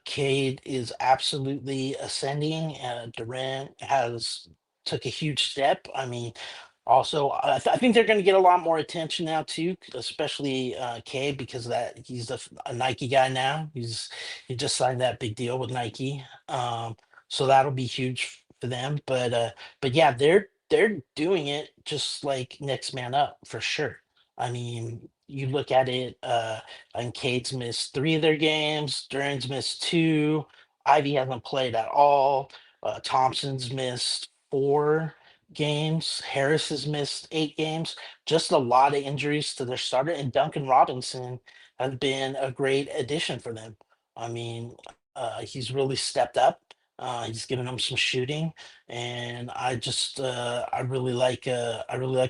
Cade is absolutely ascending. Durant has took a huge step. I mean, also, I think they're going to get a lot more attention now too, especially Cade, because that he's a Nike guy now. He just signed that big deal with Nike, so that'll be huge for them. But yeah, they're doing it just like next man up for sure. I mean, you look at it, and Cade's missed 3 of their games. Duran's missed 2. Ivy hasn't played at all. Thompson's missed 4 games. Harris has missed 8 games. Just a lot of injuries to their starter. And Duncan Robinson has been a great addition for them. I mean, he's really stepped up. He's given them some shooting, and I really like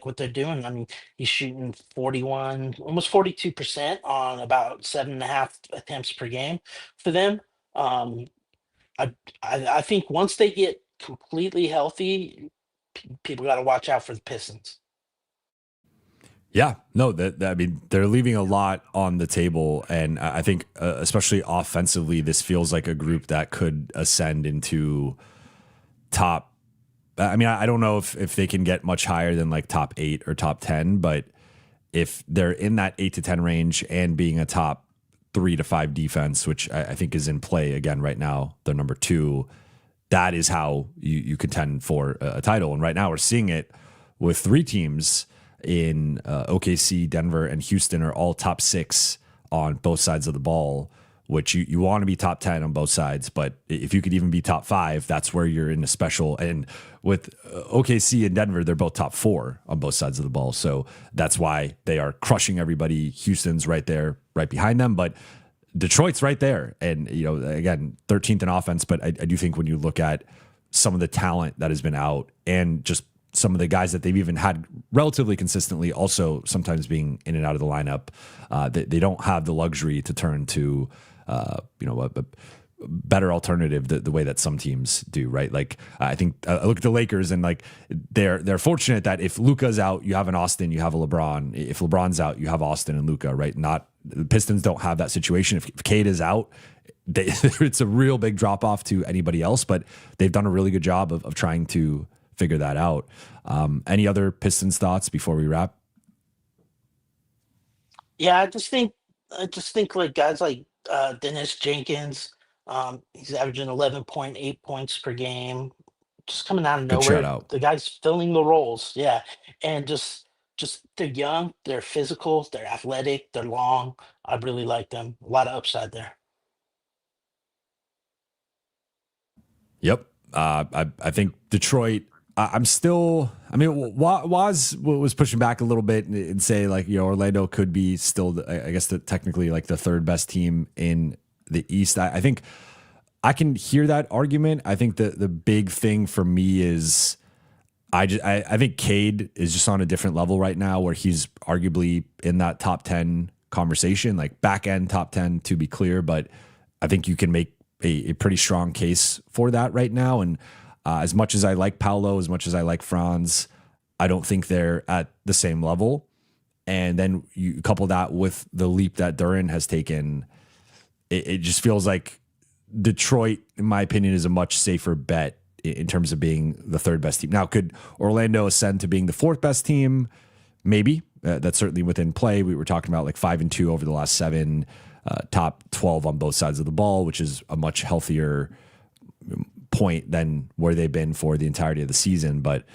what they're doing. I mean, he's shooting 41, almost 42% on about 7.5 attempts per game for them. Um, I think once they get completely healthy, people got to watch out for the Pistons. Yeah, no, I mean, they're leaving a lot on the table. And I think, especially offensively, this feels like a group that could ascend into top. I mean, I don't know if they can get much higher than like top 8 or top 10, but if they're in that 8 to 10 range and being a top 3 to 5 defense, which I think is in play again right now, they're number 2, that is how you contend for a title. And right now we're seeing it with 3 teams in OKC, Denver, and Houston are all top 6 on both sides of the ball, which you want to be top 10 on both sides. But if you could even be top 5, that's where you're in a special. And with OKC and Denver, they're both top 4 on both sides of the ball. So that's why they are crushing everybody. Houston's right there, right behind them. But Detroit's right there. And, again, 13th in offense. But I do think when you look at some of the talent that has been out and just some of the guys that they've even had relatively consistently also sometimes being in and out of the lineup, they don't have the luxury to turn to, a better alternative the way that some teams do, right? Like, I think I look at the Lakers and like they're fortunate that if Luka's out, you have an Austin, you have a LeBron. If LeBron's out, you have Austin and Luka, right? Not the Pistons don't have that situation. If Cade is out, it's a real big drop off to anybody else, but they've done a really good job of trying to figure that out. Any other Pistons thoughts before we wrap? Yeah, I just think like guys like Dennis Jenkins, he's averaging 11.8 points per game, just coming out of Good shout nowhere. out. The guy's filling the roles, yeah, and just they're young, they're physical, they're athletic, they're long. I really like them. A lot of upside there. Yep. I think Detroit. I'm still. I mean, Wos was pushing back a little bit and say like Orlando could be still, I guess, technically like the third best team in the East. I think I can hear that argument. I think the big thing for me is I think Cade is just on a different level right now where he's arguably in that top 10 conversation, like back end top 10 to be clear. But I think you can make a pretty strong case for that right now. And as much as I like Paolo, as much as I like Franz, I don't think they're at the same level. And then you couple that with the leap that Duren has taken, it just feels like Detroit, in my opinion, is a much safer bet in terms of being the third best team. Now, could Orlando ascend to being the fourth best team? Maybe. That's certainly within play. We were talking about like 5-2 over the last 7, top 12 on both sides of the ball, which is a much healthier point than where they've been for the entirety of the season. But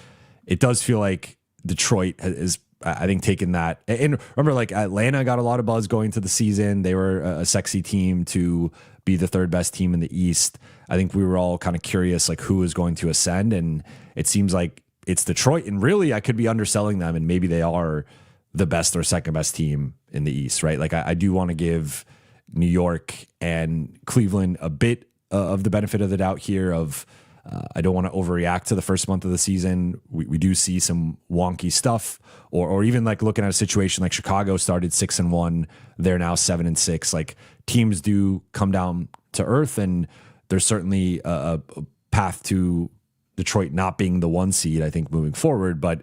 it does feel like Detroit is, I think, taking that. And remember, like Atlanta got a lot of buzz going to the season. They were a sexy team to be the third best team in the East. I think we were all kind of curious, like who is going to ascend. And it seems like it's Detroit. And really, I could be underselling them, and maybe they are the best or second best team in the East, right? Like I do want to give New York and Cleveland a bit of the benefit of the doubt here of I don't want to overreact to the first month of the season. We do see some wonky stuff, or even like looking at a situation like Chicago started 6-1. They're now 7-6. Like teams do come down to earth, and there's certainly a path to Detroit not being the 1 seed, I think, moving forward, but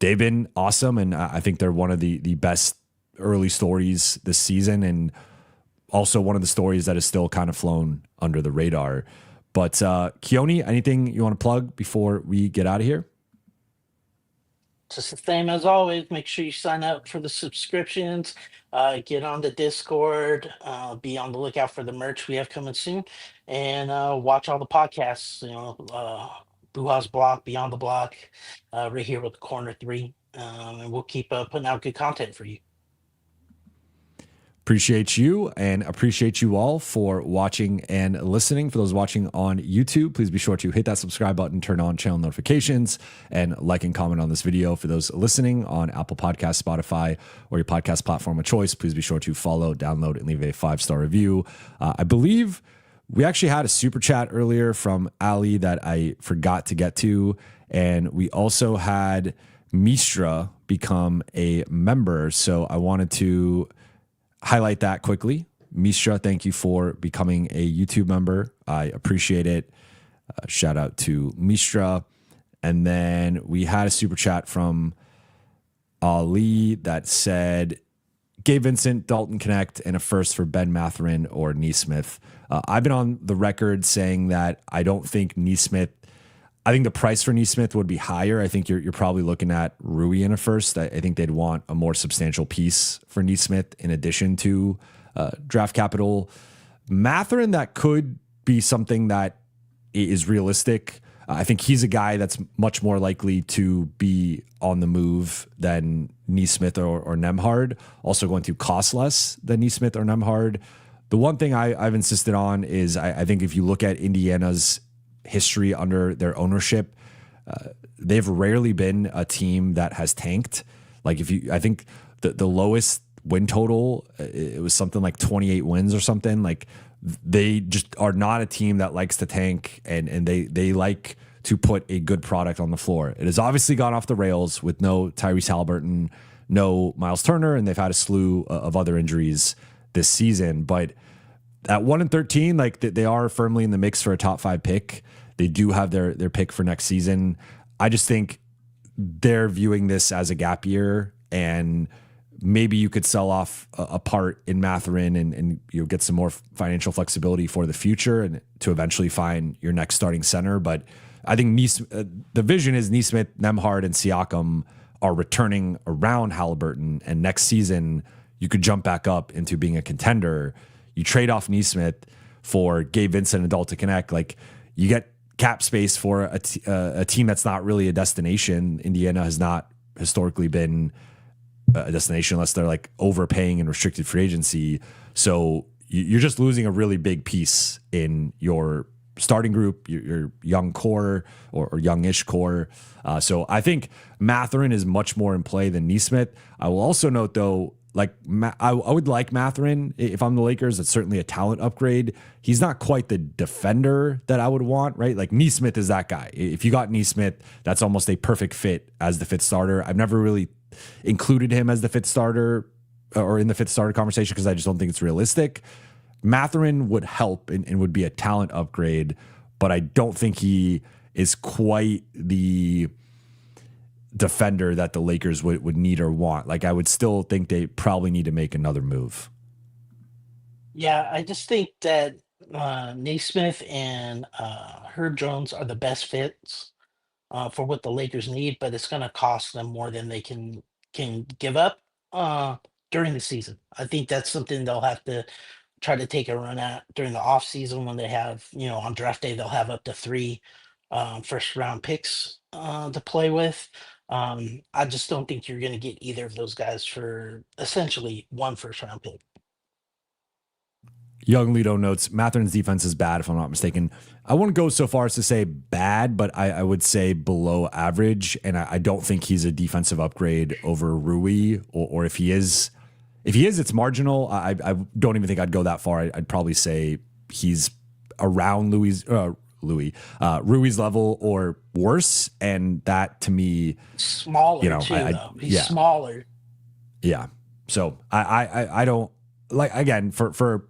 they've been awesome. And I think they're one of the best early stories this season. And also one of the stories that is still kind of flown under the radar. But Keoni, anything you want to plug before we get out of here? Just the same as always. Make sure you sign up for the subscriptions, get on the Discord, be on the lookout for the merch we have coming soon, and watch all the podcasts. Buha's Block, Beyond the Block, right here with the Corner 3, and we'll keep putting out good content for you. Appreciate you, and appreciate you all for watching and listening. For those watching on YouTube, please be sure to hit that subscribe button, turn on channel notifications, and like and comment on this video. For those listening on Apple Podcasts, Spotify, or your podcast platform of choice, please be sure to follow, download, and leave a 5-star review. I believe we actually had a super chat earlier from Ali that I forgot to get to, and we also had Mistra become a member, so I wanted to highlight that quickly. Mistra, thank you for becoming a YouTube member. I appreciate it. Shout out to Mistra. And then we had a super chat from Ali that said, Gabe Vincent, Dalton Connect, and a first for Ben Mathurin or Nesmith. I've been on the record saying that I don't think Nesmith, I think the price for Nesmith would be higher. I think you're probably looking at Rui in a first. I think they'd want a more substantial piece for Nesmith in addition to draft capital. Mathurin, that could be something that is realistic. I think he's a guy that's much more likely to be on the move than Nesmith or Nembhard. Also going to cost less than Nesmith or Nembhard. The one thing I've insisted on is I think if you look at Indiana's history under their ownership, they've rarely been a team that has tanked. Like I think the lowest win total, it was something like 28 wins or something. Like they just are not a team that likes to tank, and they like to put a good product on the floor. It has obviously gone off the rails with no Tyrese Halliburton, no Miles Turner, and they've had a slew of other injuries this season. But at 1-13, like they are firmly in the mix for a top 5 pick. They do have their pick for next season. I just think they're viewing this as a gap year, and maybe you could sell off a part in Mathurin and get some more financial flexibility for the future and to eventually find your next starting center. But I think the vision is Nesmith, Nembhard, and Siakam are returning around Halliburton, and next season you could jump back up into being a contender. You trade off Nesmith for Gabe Vincent and Dalton Connect. Like you get cap space for a team that's not really a destination. Indiana has not historically been a destination unless they're like overpaying in restricted free agency. So you're just losing a really big piece in your starting group, your young core or youngish core. So I think Mathurin is much more in play than Nesmith. I will also note though, like I would like Mathurin if I'm the Lakers. It's certainly a talent upgrade. He's not quite the defender that I would want, right? Like Nesmith is that guy. If you got Nesmith, that's almost a perfect fit as the fifth starter. I've never really included him as the fifth starter or in the fifth starter conversation because I just don't think it's realistic. Mathurin would help and would be a talent upgrade, but I don't think he is quite the defender that the Lakers would need or want. Like I would still think they probably need to make another move. Yeah, I just think that Nesmith and Herb Jones are the best fits for what the Lakers need, but it's going to cost them more than they can give up uh, during the season. I think that's something they'll have to try to take a run at during the off season when they have, on draft day, they'll have up to three first round picks to play with. I just don't think you're going to get either of those guys for essentially one first round pick. Young Lido notes, Mathurin's defense is bad, if I'm not mistaken. I wouldn't go so far as to say bad, but I would say below average. And I don't think he's a defensive upgrade over Rui, or if he is, it's marginal. I don't even think I'd go that far. I'd probably say he's around Rui's level or worse. And that to me, smaller too, though. He's smaller. Yeah. So I don't like, again, for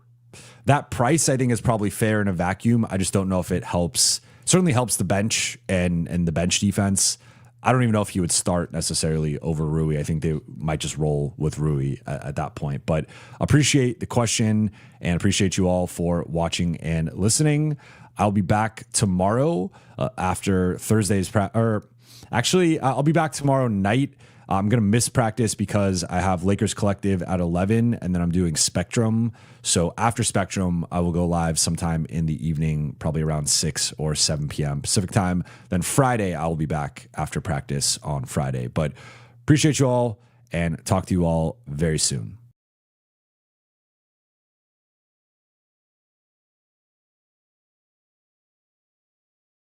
that price, I think is probably fair in a vacuum. I just don't know if it helps. Certainly helps the bench and the bench defense. I don't even know if he would start necessarily over Rui. I think they might just roll with Rui at that point. But appreciate the question and appreciate you all for watching and listening. I'll be back tomorrow after Thursday's I'll be back tomorrow night. I'm going to miss practice because I have Lakers Collective at 11 and then I'm doing Spectrum. So after Spectrum, I will go live sometime in the evening, probably around 6 or 7 p.m. Pacific time. Then Friday, I will be back after practice on Friday. But appreciate you all and talk to you all very soon.